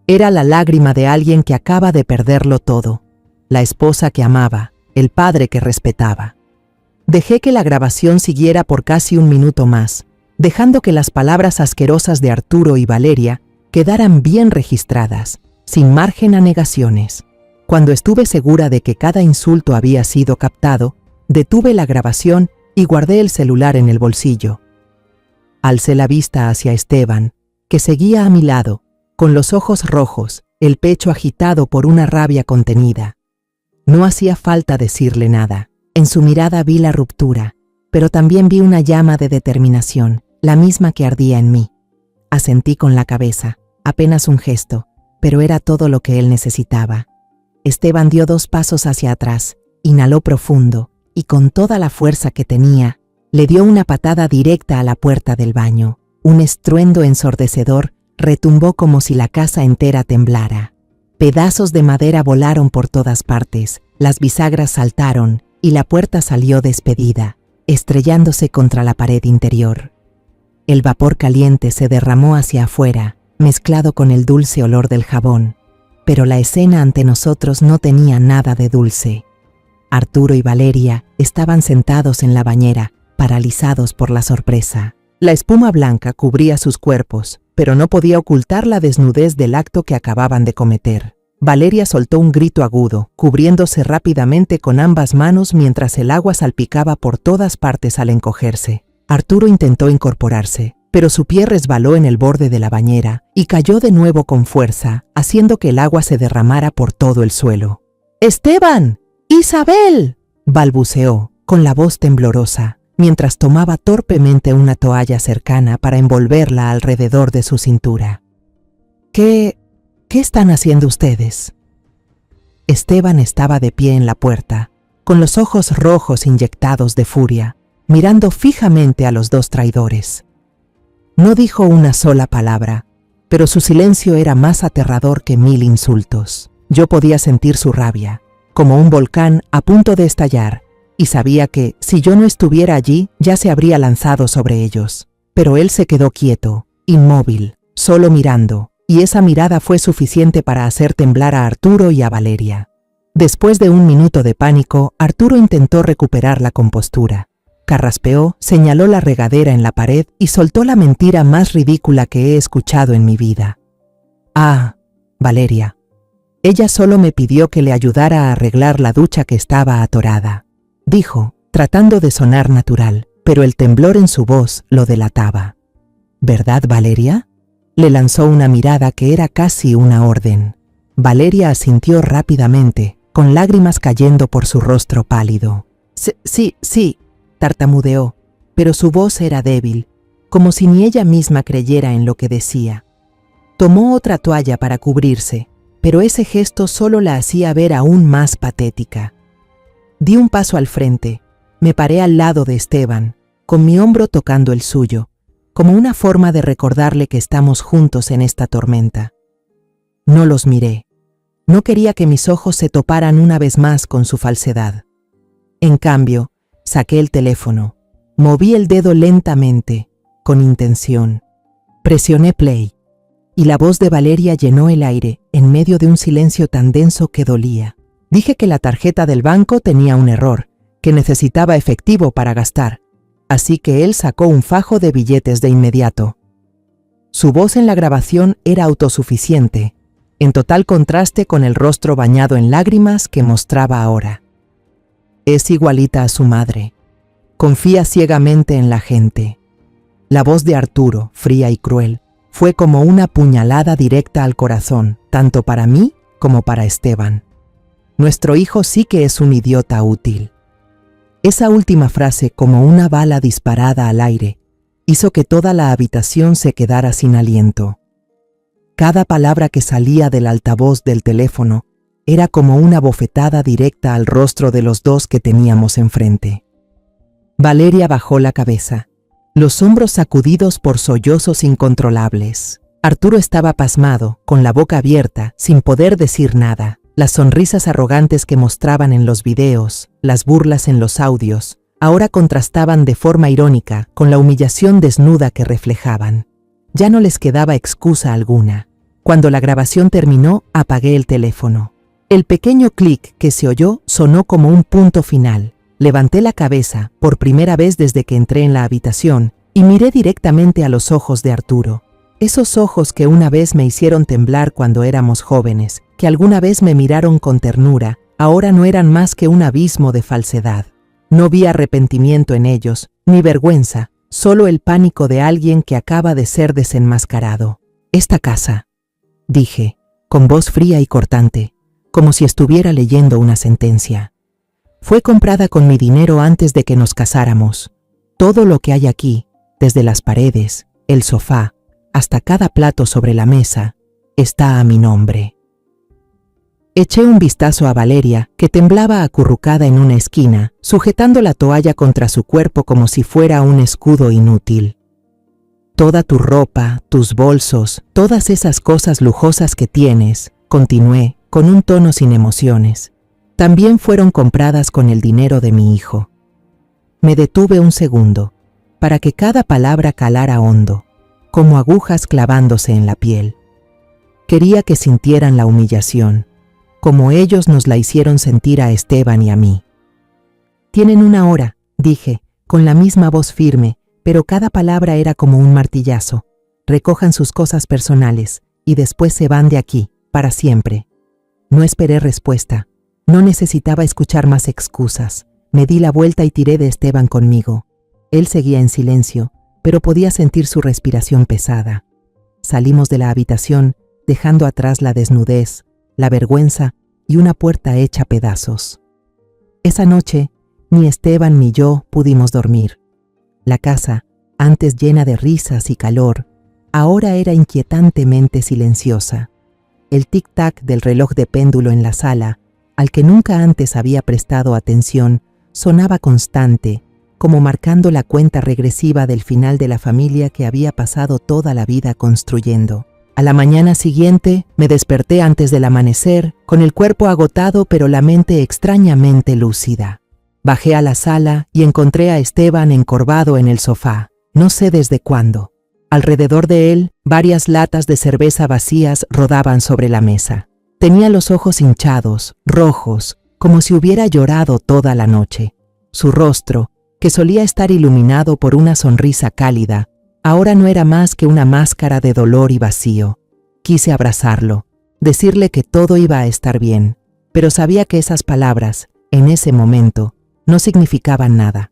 Era la lágrima de alguien que acaba de perderlo todo, la esposa que amaba, el padre que respetaba. Dejé que la grabación siguiera por casi 1 minuto más, dejando que las palabras asquerosas de Arturo y Valeria quedaran bien registradas, sin margen a negaciones. Cuando estuve segura de que cada insulto había sido captado, detuve la grabación y guardé el celular en el bolsillo. Alcé la vista hacia Esteban, que seguía a mi lado, con los ojos rojos, el pecho agitado por una rabia contenida. No hacía falta decirle nada. En su mirada vi la ruptura, pero también vi una llama de determinación, la misma que ardía en mí. Asentí con la cabeza, apenas un gesto, pero era todo lo que él necesitaba. Esteban dio 2 pasos hacia atrás, inhaló profundo y con toda la fuerza que tenía, le dio una patada directa a la puerta del baño. Un estruendo ensordecedor retumbó como si la casa entera temblara. Pedazos de madera volaron por todas partes, las bisagras saltaron y la puerta salió despedida, estrellándose contra la pared interior. El vapor caliente se derramó hacia afuera, mezclado con el dulce olor del jabón, pero la escena ante nosotros no tenía nada de dulce. Arturo y Valeria estaban sentados en la bañera, paralizados por la sorpresa. La espuma blanca cubría sus cuerpos, pero no podía ocultar la desnudez del acto que acababan de cometer. Valeria soltó un grito agudo, cubriéndose rápidamente con ambas manos mientras el agua salpicaba por todas partes al encogerse. Arturo intentó incorporarse, pero su pie resbaló en el borde de la bañera y cayó de nuevo con fuerza, haciendo que el agua se derramara por todo el suelo. ¡Esteban! ¡Isabel!, balbuceó, con la voz temblorosa, mientras tomaba torpemente una toalla cercana para envolverla alrededor de su cintura. ¿Qué están haciendo ustedes? Esteban estaba de pie en la puerta, con los ojos rojos inyectados de furia, mirando fijamente a los dos traidores. No dijo una sola palabra, pero su silencio era más aterrador que 1000 insultos. Yo podía sentir su rabia, como un volcán a punto de estallar, y sabía que, si yo no estuviera allí, ya se habría lanzado sobre ellos. Pero él se quedó quieto, inmóvil, solo mirando, y esa mirada fue suficiente para hacer temblar a Arturo y a Valeria. Después de un minuto de pánico, Arturo intentó recuperar la compostura. Carraspeó, señaló la regadera en la pared y soltó la mentira más ridícula que he escuchado en mi vida. Ah, Valeria. Ella solo me pidió que le ayudara a arreglar la ducha que estaba atorada, dijo, tratando de sonar natural, pero el temblor en su voz lo delataba. ¿Verdad, Valeria? Le lanzó una mirada que era casi una orden. Valeria asintió rápidamente, con lágrimas cayendo por su rostro pálido. Sí, tartamudeó, pero su voz era débil, como si ni ella misma creyera en lo que decía. Tomó otra toalla para cubrirse, pero ese gesto solo la hacía ver aún más patética. Di un paso al frente, me paré al lado de Esteban, con mi hombro tocando el suyo, como una forma de recordarle que estamos juntos en esta tormenta. No los miré. No quería que mis ojos se toparan una vez más con su falsedad. En cambio, saqué el teléfono, moví el dedo lentamente, con intención. Presioné play, y la voz de Valeria llenó el aire en medio de un silencio tan denso que dolía. Dije que la tarjeta del banco tenía un error, que necesitaba efectivo para gastar, así que él sacó un fajo de billetes de inmediato. Su voz en la grabación era autosuficiente, en total contraste con el rostro bañado en lágrimas que mostraba ahora. Es igualita a su madre. Confía ciegamente en la gente. La voz de Arturo, fría y cruel, fue como una puñalada directa al corazón, tanto para mí como para Esteban. Nuestro hijo sí que es un idiota útil. Esa última frase, como una bala disparada al aire, hizo que toda la habitación se quedara sin aliento. Cada palabra que salía del altavoz del teléfono era como una bofetada directa al rostro de los dos que teníamos enfrente. Valeria bajó la cabeza, los hombros sacudidos por sollozos incontrolables. Arturo estaba pasmado, con la boca abierta, sin poder decir nada. Las sonrisas arrogantes que mostraban en los videos, las burlas en los audios, ahora contrastaban de forma irónica con la humillación desnuda que reflejaban. Ya no les quedaba excusa alguna. Cuando la grabación terminó, apagué el teléfono. El pequeño clic que se oyó sonó como un punto final. Levanté la cabeza, por primera vez desde que entré en la habitación, y miré directamente a los ojos de Arturo. Esos ojos que una vez me hicieron temblar cuando éramos jóvenes, que alguna vez me miraron con ternura, ahora no eran más que un abismo de falsedad. No vi arrepentimiento en ellos, ni vergüenza, solo el pánico de alguien que acaba de ser desenmascarado. Esta casa, dije, con voz fría y cortante, como si estuviera leyendo una sentencia. Fue comprada con mi dinero antes de que nos casáramos. Todo lo que hay aquí, desde las paredes, el sofá, hasta cada plato sobre la mesa, está a mi nombre. Eché un vistazo a Valeria, que temblaba acurrucada en una esquina, sujetando la toalla contra su cuerpo como si fuera un escudo inútil. Toda tu ropa, tus bolsos, todas esas cosas lujosas que tienes, continué, con un tono sin emociones, también fueron compradas con el dinero de mi hijo. Me detuve un segundo, para que cada palabra calara hondo, como agujas clavándose en la piel. Quería que sintieran la humillación, como ellos nos la hicieron sentir a Esteban y a mí. Tienen 1 hora, dije, con la misma voz firme, pero cada palabra era como un martillazo. Recojan sus cosas personales y después se van de aquí, para siempre. No esperé respuesta. No necesitaba escuchar más excusas. Me di la vuelta y tiré de Esteban conmigo. Él seguía en silencio, pero podía sentir su respiración pesada. Salimos de la habitación, dejando atrás la desnudez, la vergüenza y una puerta hecha pedazos. Esa noche, ni Esteban ni yo pudimos dormir. La casa, antes llena de risas y calor, ahora era inquietantemente silenciosa. El tic-tac del reloj de péndulo en la sala, al que nunca antes había prestado atención, sonaba constante, como marcando la cuenta regresiva del final de la familia que había pasado toda la vida construyendo. A la mañana siguiente, me desperté antes del amanecer, con el cuerpo agotado pero la mente extrañamente lúcida. Bajé a la sala y encontré a Esteban encorvado en el sofá, no sé desde cuándo. Alrededor de él, varias latas de cerveza vacías rodaban sobre la mesa. Tenía los ojos hinchados, rojos, como si hubiera llorado toda la noche. Su rostro, que solía estar iluminado por una sonrisa cálida, ahora no era más que una máscara de dolor y vacío. Quise abrazarlo, decirle que todo iba a estar bien, pero sabía que esas palabras, en ese momento, no significaban nada.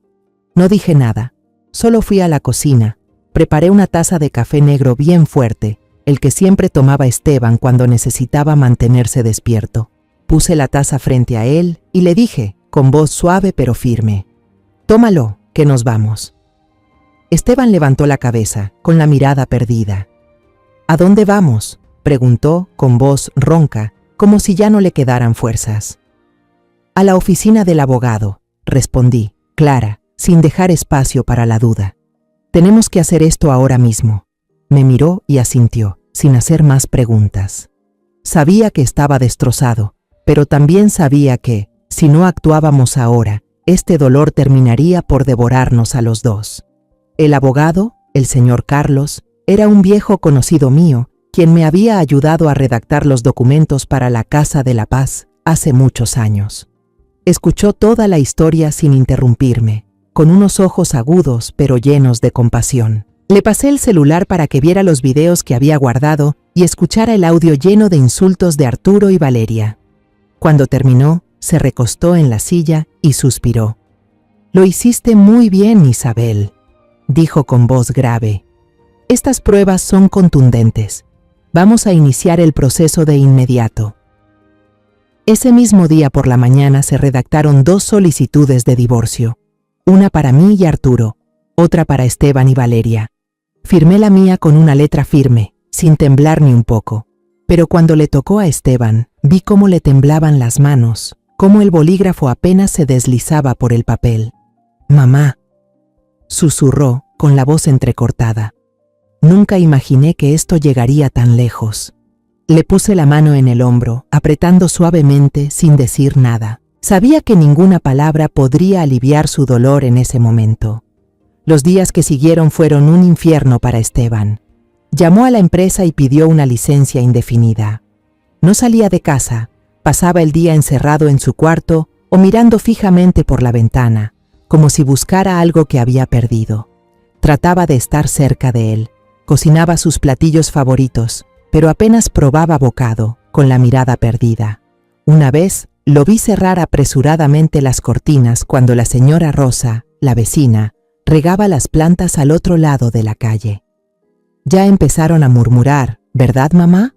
No dije nada, solo fui a la cocina, preparé una taza de café negro bien fuerte, el que siempre tomaba Esteban cuando necesitaba mantenerse despierto. Puse la taza frente a él y le dije, con voz suave pero firme: «Tómalo, que nos vamos». Esteban levantó la cabeza, con la mirada perdida. «¿A dónde vamos?», preguntó, con voz ronca, como si ya no le quedaran fuerzas. «A la oficina del abogado», respondí, clara, sin dejar espacio para la duda. «Tenemos que hacer esto ahora mismo». Me miró y asintió, sin hacer más preguntas. Sabía que estaba destrozado, pero también sabía que, si no actuábamos ahora, este dolor terminaría por devorarnos a los dos. El abogado, el señor Carlos, era un viejo conocido mío, quien me había ayudado a redactar los documentos para la Casa de la Paz hace muchos años. Escuchó toda la historia sin interrumpirme, con unos ojos agudos pero llenos de compasión. Le pasé el celular para que viera los videos que había guardado y escuchara el audio lleno de insultos de Arturo y Valeria. Cuando terminó, se recostó en la silla y suspiró. «Lo hiciste muy bien, Isabel», dijo con voz grave. «Estas pruebas son contundentes. Vamos a iniciar el proceso de inmediato». Ese mismo día por la mañana se redactaron 2 solicitudes de divorcio, una para mí y Arturo, otra para Esteban y Valeria. Firmé la mía con una letra firme, sin temblar ni un poco, pero cuando le tocó a Esteban, vi cómo le temblaban las manos, cómo el bolígrafo apenas se deslizaba por el papel. «Mamá», susurró con la voz entrecortada. «Nunca imaginé que esto llegaría tan lejos». Le puse la mano en el hombro, apretando suavemente sin decir nada. Sabía que ninguna palabra podría aliviar su dolor en ese momento. Los días que siguieron fueron un infierno para Esteban. Llamó a la empresa y pidió una licencia indefinida. No salía de casa, pasaba el día encerrado en su cuarto o mirando fijamente por la ventana, como si buscara algo que había perdido. Trataba de estar cerca de él, cocinaba sus platillos favoritos, pero apenas probaba bocado, con la mirada perdida. Una vez lo vi cerrar apresuradamente las cortinas cuando la señora Rosa, la vecina, regaba las plantas al otro lado de la calle. «Ya empezaron a murmurar, ¿verdad, mamá?»,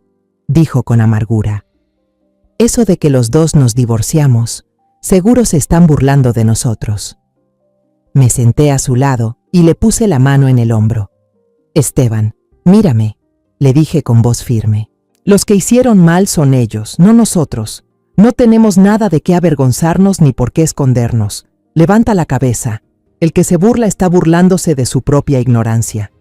dijo con amargura. «Eso de que los dos nos divorciamos, seguro se están burlando de nosotros». Me senté a su lado y le puse la mano en el hombro. «Esteban, mírame», le dije con voz firme. «Los que hicieron mal son ellos, no nosotros. No tenemos nada de qué avergonzarnos ni por qué escondernos. Levanta la cabeza. El que se burla está burlándose de su propia ignorancia».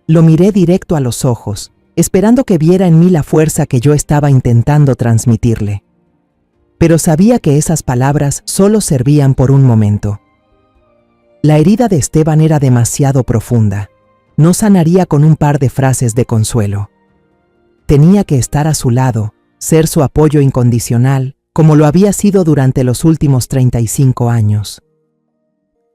Lo miré directo a los ojos, esperando que viera en mí la fuerza que yo estaba intentando transmitirle. Pero sabía que esas palabras solo servían por un momento. La herida de Esteban era demasiado profunda. No sanaría con un par de frases de consuelo. Tenía que estar a su lado, ser su apoyo incondicional, como lo había sido durante los últimos 35 años.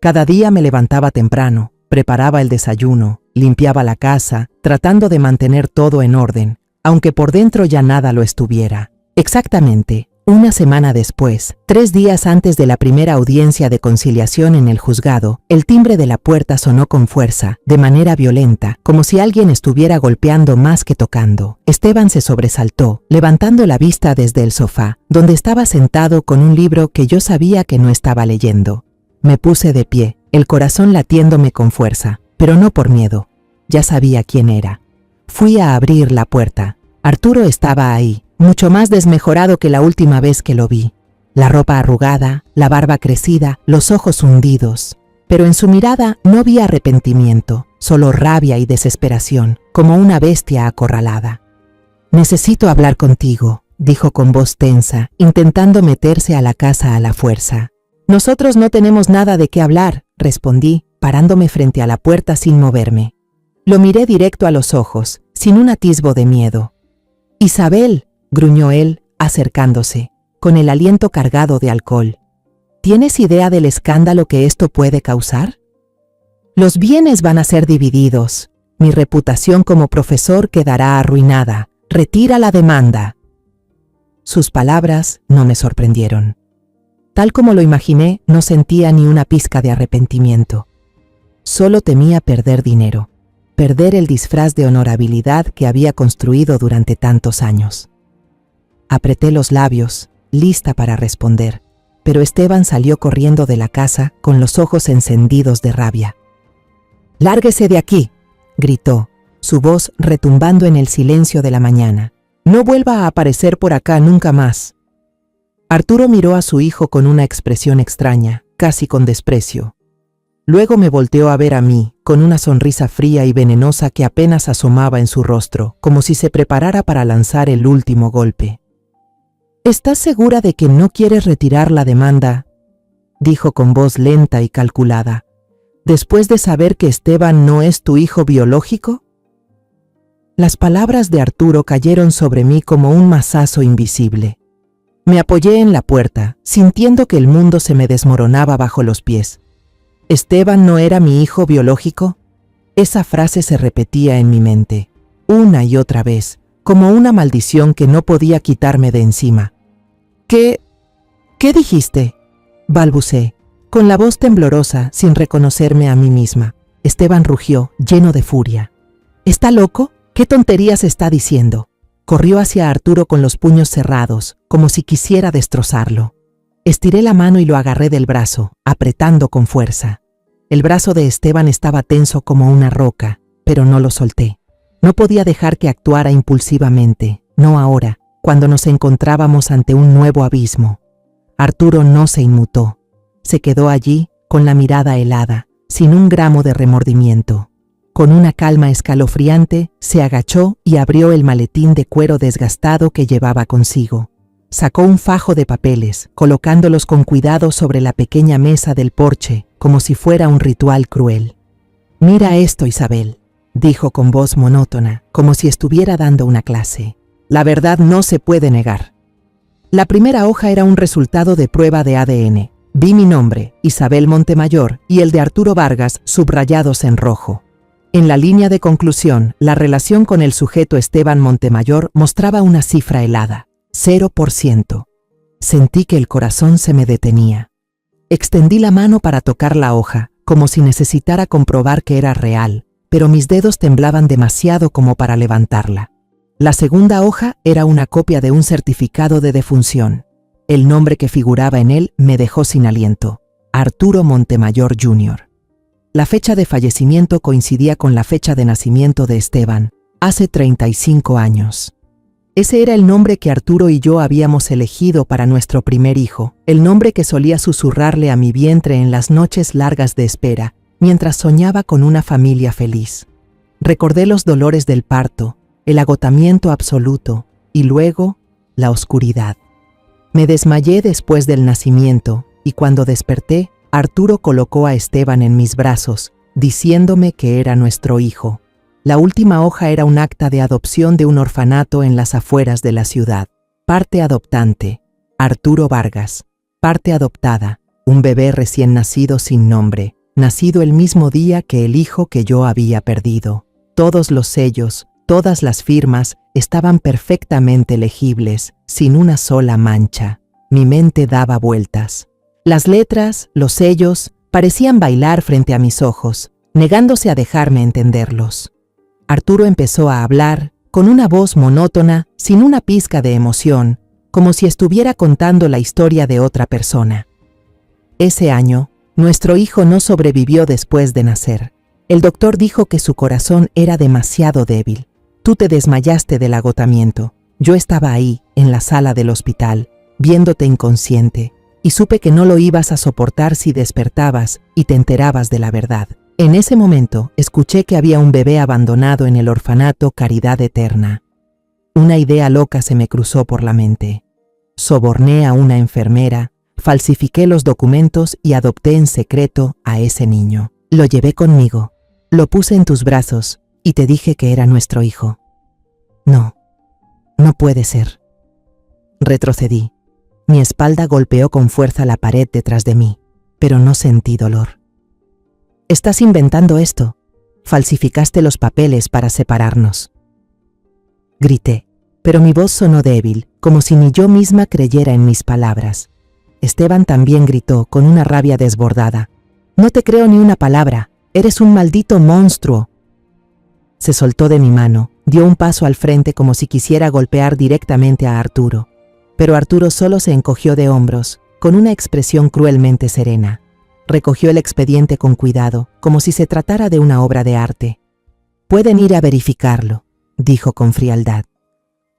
Cada día me levantaba temprano, preparaba el desayuno, limpiaba la casa, tratando de mantener todo en orden, aunque por dentro ya nada lo estuviera. Exactamente, una semana después, 3 días antes de la primera audiencia de conciliación en el juzgado, el timbre de la puerta sonó con fuerza, de manera violenta, como si alguien estuviera golpeando más que tocando. Esteban se sobresaltó, levantando la vista desde el sofá, donde estaba sentado con un libro que yo sabía que no estaba leyendo. Me puse de pie, el corazón latiéndome con fuerza, pero no por miedo. Ya sabía quién era. Fui a abrir la puerta. Arturo estaba ahí, mucho más desmejorado que la última vez que lo vi. La ropa arrugada, la barba crecida, los ojos hundidos. Pero en su mirada no vi arrepentimiento, solo rabia y desesperación, como una bestia acorralada. «Necesito hablar contigo», dijo con voz tensa, intentando meterse a la casa a la fuerza. «Nosotros no tenemos nada de qué hablar», respondí, parándome frente a la puerta sin moverme. Lo miré directo a los ojos, sin un atisbo de miedo. «Isabel», gruñó él, acercándose, con el aliento cargado de alcohol. «¿Tienes idea del escándalo que esto puede causar? Los bienes van a ser divididos. Mi reputación como profesor quedará arruinada. Retira la demanda». Sus palabras no me sorprendieron. Tal como lo imaginé, no sentía ni una pizca de arrepentimiento. Solo temía perder dinero, perder el disfraz de honorabilidad que había construido durante tantos años. Apreté los labios, lista para responder, pero Esteban salió corriendo de la casa con los ojos encendidos de rabia. «¡Lárguese de aquí!», gritó, su voz retumbando en el silencio de la mañana. «No vuelva a aparecer por acá nunca más». Arturo miró a su hijo con una expresión extraña, casi con desprecio. Luego me volteó a ver a mí, con una sonrisa fría y venenosa que apenas asomaba en su rostro, como si se preparara para lanzar el último golpe. «¿Estás segura de que no quieres retirar la demanda?», dijo con voz lenta y calculada, «después de saber que Esteban no es tu hijo biológico». Las palabras de Arturo cayeron sobre mí como un mazazo invisible. Me apoyé en la puerta, sintiendo que el mundo se me desmoronaba bajo los pies. ¿Esteban no era mi hijo biológico? Esa frase se repetía en mi mente, una y otra vez, como una maldición que no podía quitarme de encima. ¿Qué dijiste?», balbuceé, con la voz temblorosa, sin reconocerme a mí misma. Esteban rugió, lleno de furia. «¿Está loco? ¿Qué tonterías está diciendo?». Corrió hacia Arturo con los puños cerrados, como si quisiera destrozarlo. Estiré la mano y lo agarré del brazo, apretando con fuerza. El brazo de Esteban estaba tenso como una roca, pero no lo solté. No podía dejar que actuara impulsivamente, no ahora, cuando nos encontrábamos ante un nuevo abismo. Arturo no se inmutó. Se quedó allí, con la mirada helada, sin un gramo de remordimiento. Con una calma escalofriante, se agachó y abrió el maletín de cuero desgastado que llevaba consigo. Sacó un fajo de papeles, colocándolos con cuidado sobre la pequeña mesa del porche, como si fuera un ritual cruel. «Mira esto, Isabel», dijo con voz monótona, como si estuviera dando una clase. «La verdad no se puede negar». La primera hoja era un resultado de prueba de ADN. Vi mi nombre, Isabel Montemayor, y el de Arturo Vargas subrayados en rojo. En la línea de conclusión, la relación con el sujeto Esteban Montemayor mostraba una cifra helada, 0%. Sentí que el corazón se me detenía. Extendí la mano para tocar la hoja, como si necesitara comprobar que era real, pero mis dedos temblaban demasiado como para levantarla. La segunda hoja era una copia de un certificado de defunción. El nombre que figuraba en él me dejó sin aliento: Arturo Montemayor Jr. La fecha de fallecimiento coincidía con la fecha de nacimiento de Esteban, hace 35 años. Ese era el nombre que Arturo y yo habíamos elegido para nuestro primer hijo, el nombre que solía susurrarle a mi vientre en las noches largas de espera, mientras soñaba con una familia feliz. Recordé los dolores del parto, el agotamiento absoluto y luego la oscuridad. Me desmayé después del nacimiento y cuando desperté, Arturo colocó a Esteban en mis brazos, diciéndome que era nuestro hijo. La última hoja era un acta de adopción de un orfanato en las afueras de la ciudad. Parte adoptante, Arturo Vargas. Parte adoptada, un bebé recién nacido sin nombre, nacido el mismo día que el hijo que yo había perdido. Todos los sellos, todas las firmas estaban perfectamente legibles, sin una sola mancha. Mi mente daba vueltas. Las letras, los sellos, parecían bailar frente a mis ojos, negándose a dejarme entenderlos. Arturo empezó a hablar, con una voz monótona, sin una pizca de emoción, como si estuviera contando la historia de otra persona. Ese año, nuestro hijo no sobrevivió después de nacer. El doctor dijo que su corazón era demasiado débil. Tú te desmayaste del agotamiento. Yo estaba ahí, en la sala del hospital, viéndote inconsciente, y supe que no lo ibas a soportar si despertabas y te enterabas de la verdad. En ese momento, escuché que había un bebé abandonado en el orfanato Caridad Eterna. Una idea loca se me cruzó por la mente. Soborné a una enfermera, falsifiqué los documentos y adopté en secreto a ese niño. Lo llevé conmigo, lo puse en tus brazos y te dije que era nuestro hijo. No, no puede ser. Retrocedí. Mi espalda golpeó con fuerza la pared detrás de mí, pero no sentí dolor. Estás inventando esto. Falsificaste los papeles para separarnos. Grité, pero mi voz sonó débil, como si ni yo misma creyera en mis palabras. Esteban también gritó con una rabia desbordada. No te creo ni una palabra, eres un maldito monstruo. Se soltó de mi mano, dio un paso al frente como si quisiera golpear directamente a Arturo. Pero Arturo solo se encogió de hombros, con una expresión cruelmente serena. Recogió el expediente con cuidado, como si se tratara de una obra de arte. Pueden ir a verificarlo, dijo con frialdad.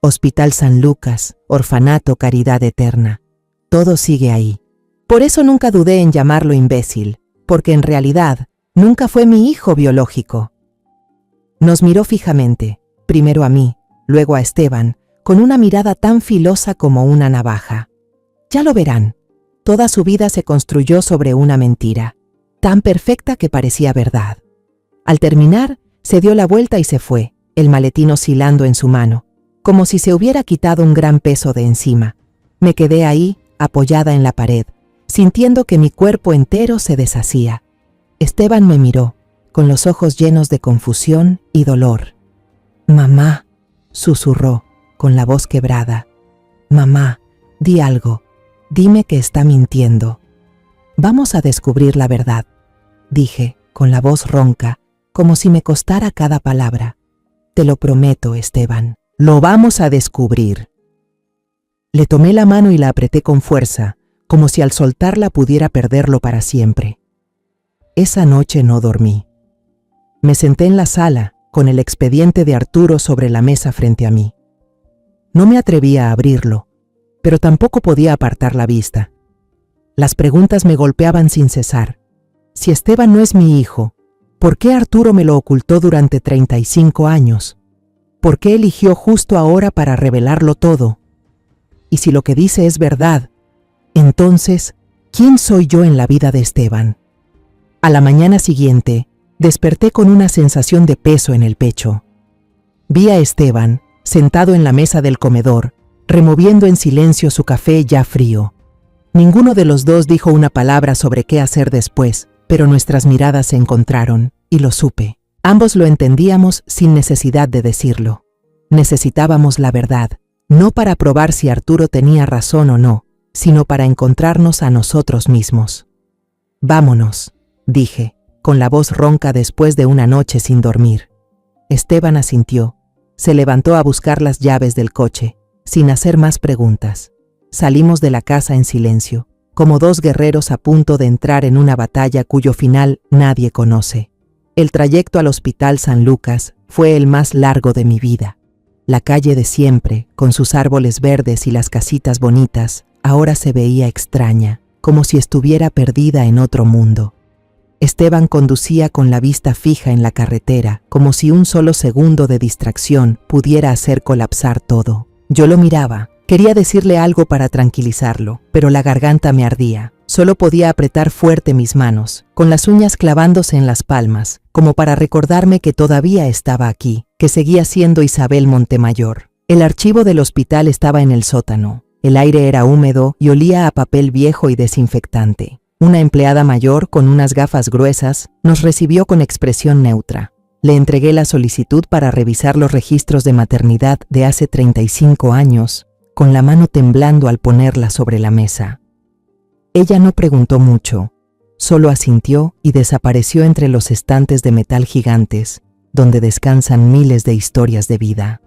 Hospital San Lucas, Orfanato Caridad Eterna. Todo sigue ahí. Por eso nunca dudé en llamarlo imbécil, porque en realidad nunca fue mi hijo biológico. Nos miró fijamente, primero a mí, luego a Esteban, con una mirada tan filosa como una navaja. Ya lo verán. Toda su vida se construyó sobre una mentira, tan perfecta que parecía verdad. Al terminar, se dio la vuelta y se fue, el maletín oscilando en su mano, como si se hubiera quitado un gran peso de encima. Me quedé ahí, apoyada en la pared, sintiendo que mi cuerpo entero se deshacía. Esteban me miró, con los ojos llenos de confusión y dolor. «Mamá», susurró, con la voz quebrada. «Mamá, di algo. Dime que está mintiendo». «Vamos a descubrir la verdad», dije, con la voz ronca, como si me costara cada palabra. «Te lo prometo, Esteban. Lo vamos a descubrir». Le tomé la mano y la apreté con fuerza, como si al soltarla pudiera perderlo para siempre. Esa noche no dormí. Me senté en la sala, con el expediente de Arturo sobre la mesa frente a mí. No me atrevía a abrirlo, pero tampoco podía apartar la vista. Las preguntas me golpeaban sin cesar. Si Esteban no es mi hijo, ¿por qué Arturo me lo ocultó durante 35 años? ¿Por qué eligió justo ahora para revelarlo todo? Y si lo que dice es verdad, entonces, ¿quién soy yo en la vida de Esteban? A la mañana siguiente, desperté con una sensación de peso en el pecho. Vi a Esteban, sentado en la mesa del comedor, removiendo en silencio su café ya frío. Ninguno de los dos dijo una palabra sobre qué hacer después, pero nuestras miradas se encontraron, y lo supe. Ambos lo entendíamos sin necesidad de decirlo. Necesitábamos la verdad, no para probar si Arturo tenía razón o no, sino para encontrarnos a nosotros mismos. «Vámonos», dije, con la voz ronca después de una noche sin dormir. Esteban asintió. Se levantó a buscar las llaves del coche, sin hacer más preguntas. Salimos de la casa en silencio, como dos guerreros a punto de entrar en una batalla cuyo final nadie conoce. El trayecto al Hospital San Lucas fue el más largo de mi vida. La calle de siempre, con sus árboles verdes y las casitas bonitas, ahora se veía extraña, como si estuviera perdida en otro mundo. Esteban conducía con la vista fija en la carretera, como si un solo segundo de distracción pudiera hacer colapsar todo. Yo lo miraba, quería decirle algo para tranquilizarlo, pero la garganta me ardía. Solo podía apretar fuerte mis manos, con las uñas clavándose en las palmas, como para recordarme que todavía estaba aquí, que seguía siendo Isabel Montemayor. El archivo del hospital estaba en el sótano. El aire era húmedo y olía a papel viejo y desinfectante. Una empleada mayor, con unas gafas gruesas, nos recibió con expresión neutra. Le entregué la solicitud para revisar los registros de maternidad de hace 35 años, con la mano temblando al ponerla sobre la mesa. Ella no preguntó mucho, solo asintió y desapareció entre los estantes de metal gigantes, donde descansan miles de historias de vida.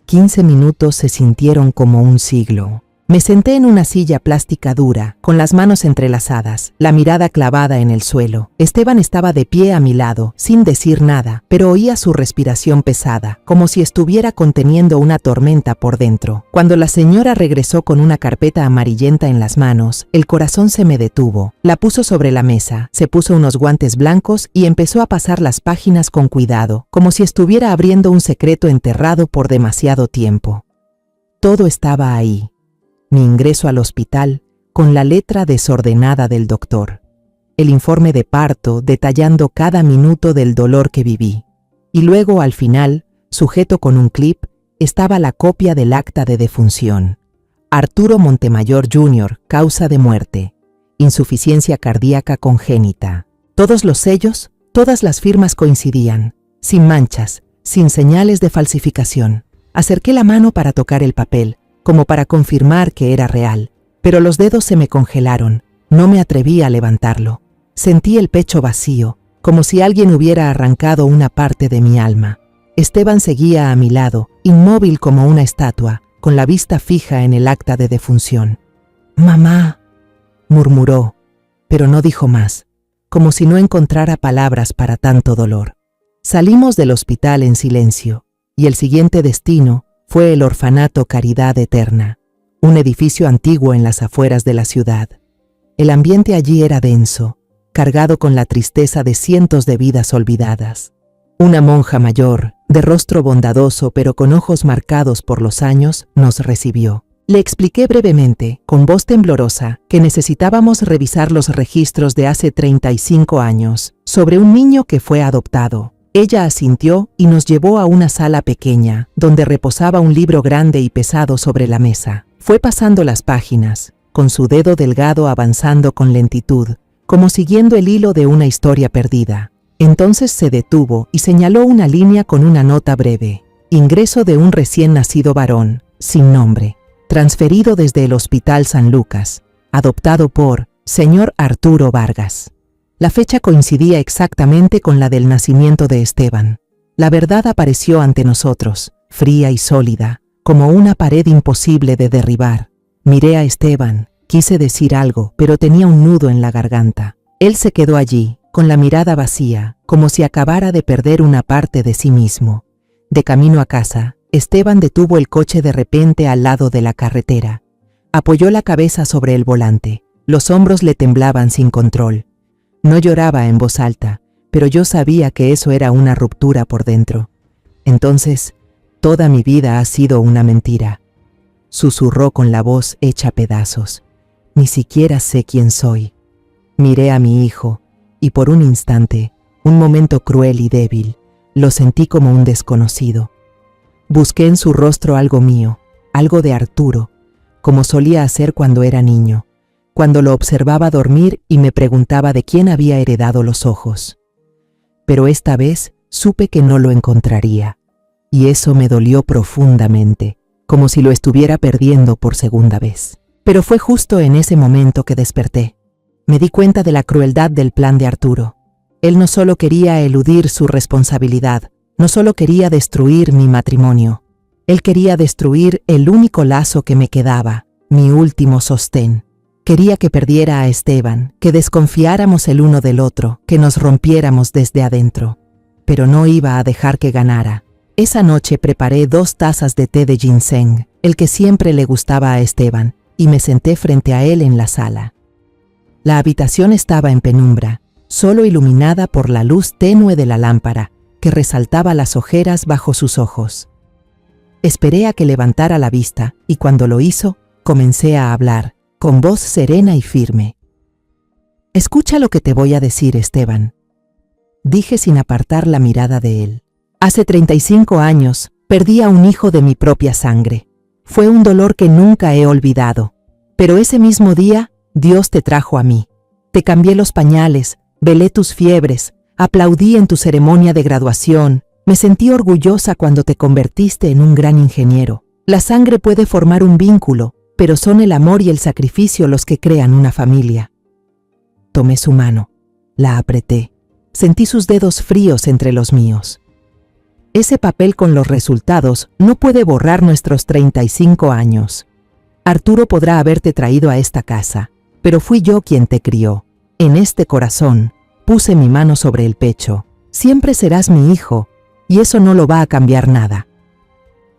15 minutos se sintieron como un siglo. Me senté en una silla plástica dura, con las manos entrelazadas, la mirada clavada en el suelo. Esteban estaba de pie a mi lado, sin decir nada, pero oía su respiración pesada, como si estuviera conteniendo una tormenta por dentro. Cuando la señora regresó con una carpeta amarillenta en las manos, el corazón se me detuvo. La puso sobre la mesa, se puso unos guantes blancos y empezó a pasar las páginas con cuidado, como si estuviera abriendo un secreto enterrado por demasiado tiempo. Todo estaba ahí. Mi ingreso al hospital, con la letra desordenada del doctor. El informe de parto detallando cada minuto del dolor que viví. Y luego, al final, sujeto con un clip, estaba la copia del acta de defunción. Arturo Montemayor Jr., causa de muerte. Insuficiencia cardíaca congénita. Todos los sellos, todas las firmas coincidían, sin manchas, sin señales de falsificación. Acerqué la mano para tocar el papel, como para confirmar que era real, pero los dedos se me congelaron, no me atreví a levantarlo. Sentí el pecho vacío, como si alguien hubiera arrancado una parte de mi alma. Esteban seguía a mi lado, inmóvil como una estatua, con la vista fija en el acta de defunción. «Mamá», murmuró, pero no dijo más, como si no encontrara palabras para tanto dolor. Salimos del hospital en silencio, y el siguiente destino fue el orfanato Caridad Eterna, un edificio antiguo en las afueras de la ciudad. El ambiente allí era denso, cargado con la tristeza de cientos de vidas olvidadas. Una monja mayor, de rostro bondadoso pero con ojos marcados por los años, nos recibió. Le expliqué brevemente, con voz temblorosa, que necesitábamos revisar los registros de hace 35 años, sobre un niño que fue adoptado. Ella asintió y nos llevó a una sala pequeña, donde reposaba un libro grande y pesado sobre la mesa. Fue pasando las páginas, con su dedo delgado avanzando con lentitud, como siguiendo el hilo de una historia perdida. Entonces se detuvo y señaló una línea con una nota breve. Ingreso de un recién nacido varón, sin nombre, transferido desde el Hospital San Lucas, adoptado por señor Arturo Vargas. La fecha coincidía exactamente con la del nacimiento de Esteban. La verdad apareció ante nosotros, fría y sólida, como una pared imposible de derribar. Miré a Esteban, quise decir algo, pero tenía un nudo en la garganta. Él se quedó allí, con la mirada vacía, como si acabara de perder una parte de sí mismo. De camino a casa, Esteban detuvo el coche de repente al lado de la carretera. Apoyó la cabeza sobre el volante. Los hombros le temblaban sin control. No lloraba en voz alta, pero yo sabía que eso era una ruptura por dentro. Entonces, toda mi vida ha sido una mentira. Susurró con la voz hecha pedazos. Ni siquiera sé quién soy. Miré a mi hijo, y por un instante, un momento cruel y débil, lo sentí como un desconocido. Busqué en su rostro algo mío, algo de Arturo, como solía hacer cuando era niño, cuando lo observaba dormir y me preguntaba de quién había heredado los ojos. Pero esta vez supe que no lo encontraría, y eso me dolió profundamente, como si lo estuviera perdiendo por segunda vez. Pero fue justo en ese momento que desperté. Me di cuenta de la crueldad del plan de Arturo. Él no solo quería eludir su responsabilidad, no solo quería destruir mi matrimonio, él quería destruir el único lazo que me quedaba, mi último sostén. Quería que perdiera a Esteban, que desconfiáramos el uno del otro, que nos rompiéramos desde adentro. Pero no iba a dejar que ganara. Esa noche preparé 2 tazas de té de ginseng, el que siempre le gustaba a Esteban, y me senté frente a él en la sala. La habitación estaba en penumbra, solo iluminada por la luz tenue de la lámpara, que resaltaba las ojeras bajo sus ojos. Esperé a que levantara la vista, y cuando lo hizo, comencé a hablar, con voz serena y firme. «Escucha lo que te voy a decir, Esteban», dije sin apartar la mirada de él. «Hace 35 años, perdí a un hijo de mi propia sangre. Fue un dolor que nunca he olvidado. Pero ese mismo día, Dios te trajo a mí. Te cambié los pañales, velé tus fiebres, aplaudí en tu ceremonia de graduación, me sentí orgullosa cuando te convertiste en un gran ingeniero. La sangre puede formar un vínculo, pero son el amor y el sacrificio los que crean una familia. Tomé su mano, la apreté, sentí sus dedos fríos entre los míos. Ese papel con los resultados no puede borrar nuestros 35 años. Arturo podrá haberte traído a esta casa, pero fui yo quien te crió. En este corazón, puse mi mano sobre el pecho. Siempre serás mi hijo, y eso no lo va a cambiar nada.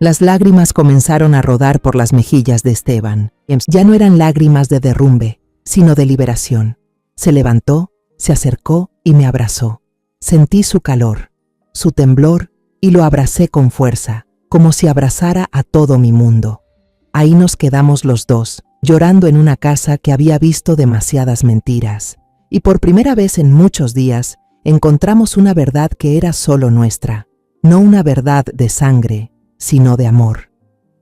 Las lágrimas comenzaron a rodar por las mejillas de Esteban. Ya no eran lágrimas de derrumbe, sino de liberación. Se levantó, se acercó y me abrazó. Sentí su calor, su temblor, y lo abracé con fuerza, como si abrazara a todo mi mundo. Ahí nos quedamos los dos, llorando en una casa que había visto demasiadas mentiras, y por primera vez en muchos días encontramos una verdad que era solo nuestra, no una verdad de sangre, sino de amor.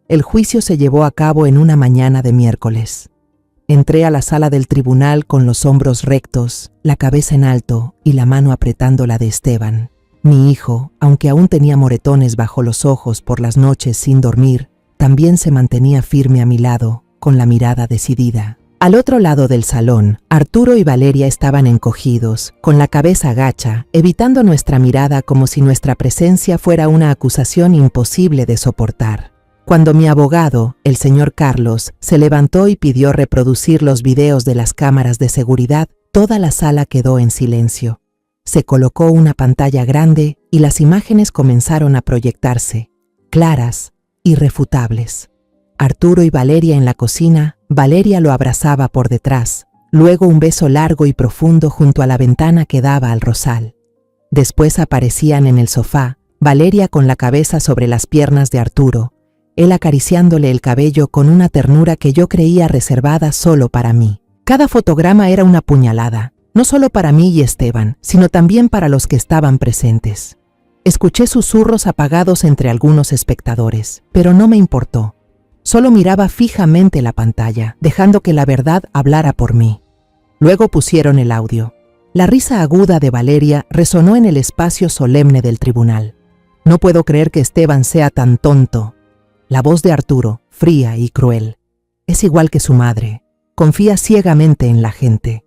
El juicio se llevó a cabo en una mañana de miércoles. Entré a la sala del tribunal con los hombros rectos, la cabeza en alto y la mano apretando la de Esteban. Mi hijo, aunque aún tenía moretones bajo los ojos por las noches sin dormir, también se mantenía firme a mi lado, con la mirada decidida. Al otro lado del salón, Arturo y Valeria estaban encogidos, con la cabeza gacha, evitando nuestra mirada como si nuestra presencia fuera una acusación imposible de soportar. Cuando mi abogado, el señor Carlos, se levantó y pidió reproducir los videos de las cámaras de seguridad, toda la sala quedó en silencio. Se colocó una pantalla grande y las imágenes comenzaron a proyectarse, claras, irrefutables. Arturo y Valeria en la cocina, Valeria lo abrazaba por detrás, luego un beso largo y profundo junto a la ventana que daba al rosal. Después aparecían en el sofá, Valeria con la cabeza sobre las piernas de Arturo, él acariciándole el cabello con una ternura que yo creía reservada solo para mí. Cada fotograma era una puñalada, no solo para mí y Esteban, sino también para los que estaban presentes. Escuché susurros apagados entre algunos espectadores, pero no me importó. Solo miraba fijamente la pantalla, dejando que la verdad hablara por mí. Luego pusieron el audio. La risa aguda de Valeria resonó en el espacio solemne del tribunal. No puedo creer que Esteban sea tan tonto. La voz de Arturo, fría y cruel. Es igual que su madre. Confía ciegamente en la gente.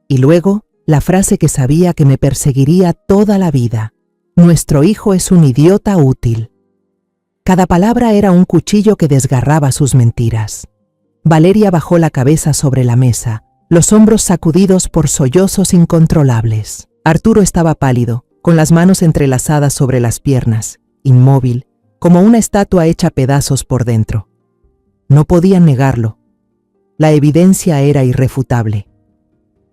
Y luego, la frase que sabía que me perseguiría toda la vida. Nuestro hijo es un idiota útil. Cada palabra era un cuchillo que desgarraba sus mentiras. Valeria bajó la cabeza sobre la mesa, los hombros sacudidos por sollozos incontrolables. Arturo estaba pálido, con las manos entrelazadas sobre las piernas, inmóvil, como una estatua hecha pedazos por dentro. No podían negarlo. La evidencia era irrefutable.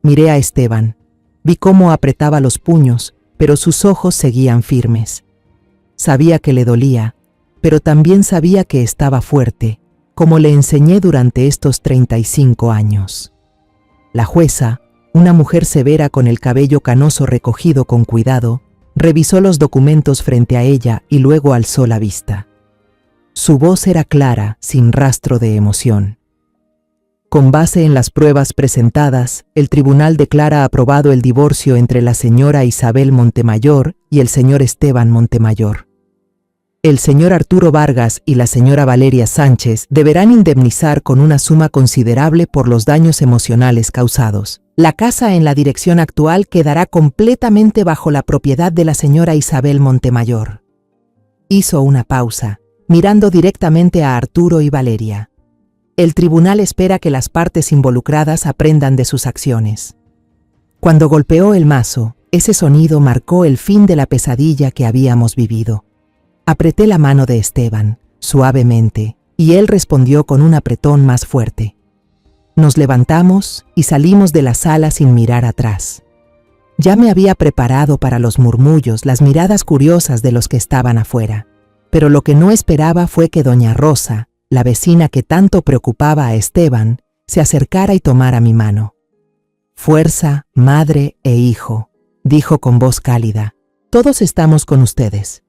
Miré a Esteban. Vi cómo apretaba los puños, pero sus ojos seguían firmes. Sabía que le dolía, pero también sabía que estaba fuerte, como le enseñé durante estos 35 años. La jueza, una mujer severa con el cabello canoso recogido con cuidado, revisó los documentos frente a ella y luego alzó la vista. Su voz era clara, sin rastro de emoción. Con base en las pruebas presentadas, el tribunal declara aprobado el divorcio entre la señora Isabel Montemayor y el señor Esteban Montemayor. El señor Arturo Vargas y la señora Valeria Sánchez deberán indemnizar con una suma considerable por los daños emocionales causados. La casa en la dirección actual quedará completamente bajo la propiedad de la señora Isabel Montemayor. Hizo una pausa, mirando directamente a Arturo y Valeria. El tribunal espera que las partes involucradas aprendan de sus acciones. Cuando golpeó el mazo, ese sonido marcó el fin de la pesadilla que habíamos vivido. Apreté la mano de Esteban, suavemente, y él respondió con un apretón más fuerte. Nos levantamos y salimos de la sala sin mirar atrás. Ya me había preparado para los murmullos, las miradas curiosas de los que estaban afuera. Pero lo que no esperaba fue que doña Rosa, la vecina que tanto preocupaba a Esteban, se acercara y tomara mi mano. Fuerza, madre e hijo, dijo con voz cálida. Todos estamos con ustedes.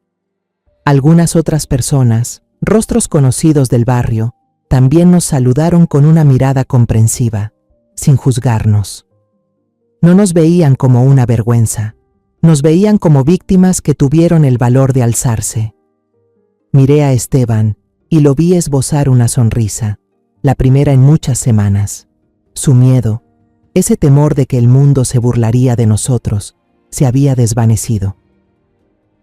Algunas otras personas, rostros conocidos del barrio, también nos saludaron con una mirada comprensiva, sin juzgarnos. No nos veían como una vergüenza. Nos veían como víctimas que tuvieron el valor de alzarse. Miré a Esteban y lo vi esbozar una sonrisa, la primera en muchas semanas. Su miedo, ese temor de que el mundo se burlaría de nosotros, se había desvanecido.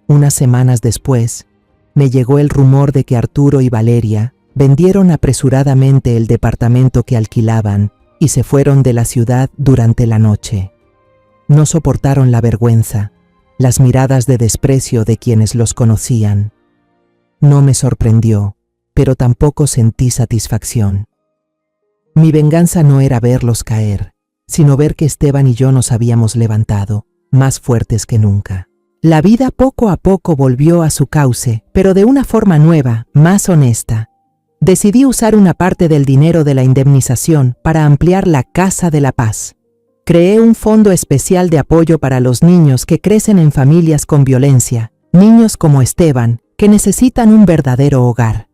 Unas semanas después, me llegó el rumor de que Arturo y Valeria vendieron apresuradamente el departamento que alquilaban y se fueron de la ciudad durante la noche. No soportaron la vergüenza, las miradas de desprecio de quienes los conocían. No me sorprendió, pero tampoco sentí satisfacción. Mi venganza no era verlos caer, sino ver que Esteban y yo nos habíamos levantado, más fuertes que nunca. La vida poco a poco volvió a su cauce, pero de una forma nueva, más honesta. Decidí usar una parte del dinero de la indemnización para ampliar la Casa de la Paz. Creé un fondo especial de apoyo para los niños que crecen en familias con violencia, niños como Esteban, que necesitan un verdadero hogar.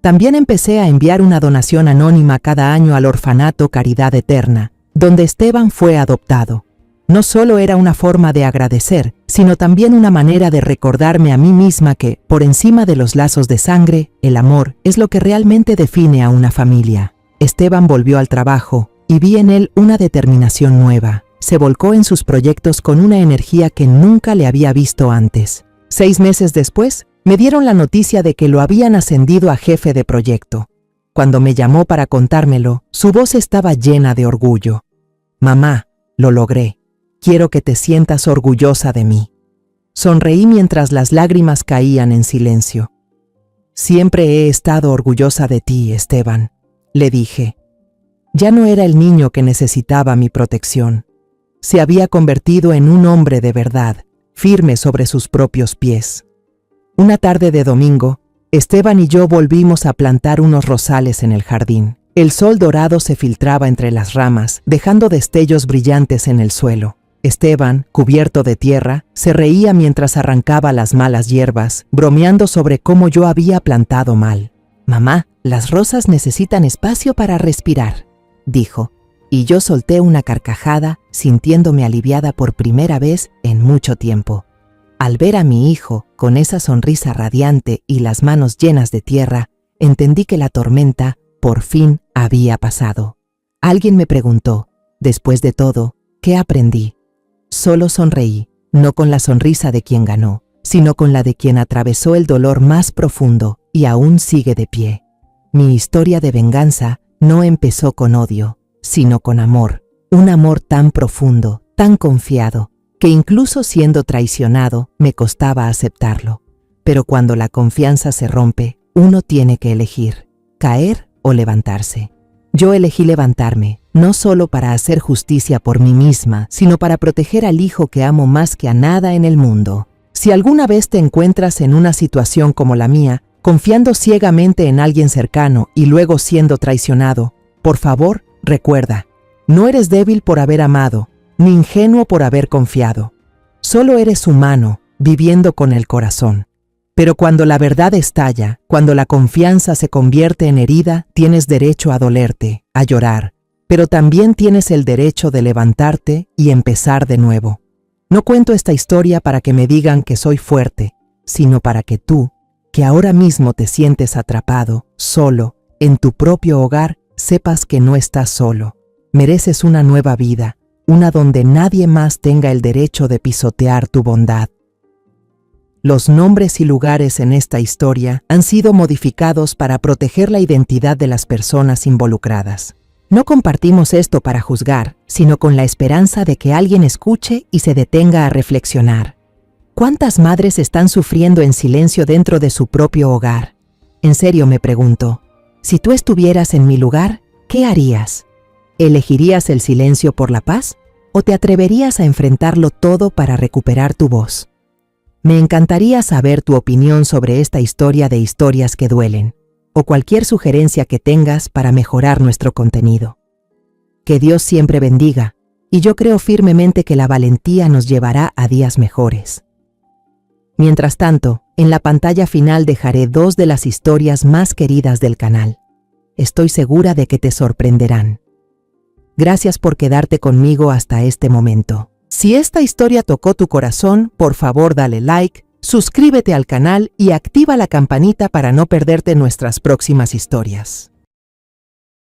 También empecé a enviar una donación anónima cada año al orfanato Caridad Eterna, donde Esteban fue adoptado. No solo era una forma de agradecer, sino también una manera de recordarme a mí misma que, por encima de los lazos de sangre, el amor es lo que realmente define a una familia. Esteban volvió al trabajo y vi en él una determinación nueva. Se volcó en sus proyectos con una energía que nunca le había visto antes. 6 meses después, me dieron la noticia de que lo habían ascendido a jefe de proyecto. Cuando me llamó para contármelo, su voz estaba llena de orgullo. «Mamá, lo logré. Quiero que te sientas orgullosa de mí». Sonreí mientras las lágrimas caían en silencio. «Siempre he estado orgullosa de ti, Esteban», le dije. Ya no era el niño que necesitaba mi protección. Se había convertido en un hombre de verdad, firme sobre sus propios pies. Una tarde de domingo, Esteban y yo volvimos a plantar unos rosales en el jardín. El sol dorado se filtraba entre las ramas, dejando destellos brillantes en el suelo. Esteban, cubierto de tierra, se reía mientras arrancaba las malas hierbas, bromeando sobre cómo yo había plantado mal. «Mamá, las rosas necesitan espacio para respirar», dijo, y yo solté una carcajada, sintiéndome aliviada por primera vez en mucho tiempo. Al ver a mi hijo, con esa sonrisa radiante y las manos llenas de tierra, entendí que la tormenta, por fin, había pasado. Alguien me preguntó, después de todo, ¿qué aprendí? Solo sonreí, no con la sonrisa de quien ganó, sino con la de quien atravesó el dolor más profundo y aún sigue de pie. Mi historia de venganza no empezó con odio, sino con amor, un amor tan profundo, tan confiado, que incluso siendo traicionado me costaba aceptarlo. Pero cuando la confianza se rompe, uno tiene que elegir, caer o levantarse. Yo elegí levantarme, no solo para hacer justicia por mí misma, sino para proteger al hijo que amo más que a nada en el mundo. Si alguna vez te encuentras en una situación como la mía, confiando ciegamente en alguien cercano y luego siendo traicionado, por favor, recuerda, no eres débil por haber amado, ni ingenuo por haber confiado. Solo eres humano, viviendo con el corazón. Pero cuando la verdad estalla, cuando la confianza se convierte en herida, tienes derecho a dolerte, a llorar, pero también tienes el derecho de levantarte y empezar de nuevo. No cuento esta historia para que me digan que soy fuerte, sino para que tú, que ahora mismo te sientes atrapado, solo, en tu propio hogar, sepas que no estás solo. Mereces una nueva vida, una donde nadie más tenga el derecho de pisotear tu bondad. Los nombres y lugares en esta historia han sido modificados para proteger la identidad de las personas involucradas. No compartimos esto para juzgar, sino con la esperanza de que alguien escuche y se detenga a reflexionar. ¿Cuántas madres están sufriendo en silencio dentro de su propio hogar? En serio me pregunto, si tú estuvieras en mi lugar, ¿qué harías? ¿Elegirías el silencio por la paz? ¿O te atreverías a enfrentarlo todo para recuperar tu voz? Me encantaría saber tu opinión sobre esta historia de historias que duelen, o cualquier sugerencia que tengas para mejorar nuestro contenido. Que Dios siempre bendiga, y yo creo firmemente que la valentía nos llevará a días mejores. Mientras tanto, en la pantalla final dejaré 2 de las historias más queridas del canal. Estoy segura de que te sorprenderán. Gracias por quedarte conmigo hasta este momento. Si esta historia tocó tu corazón, por favor dale like, suscríbete al canal y activa la campanita para no perderte nuestras próximas historias.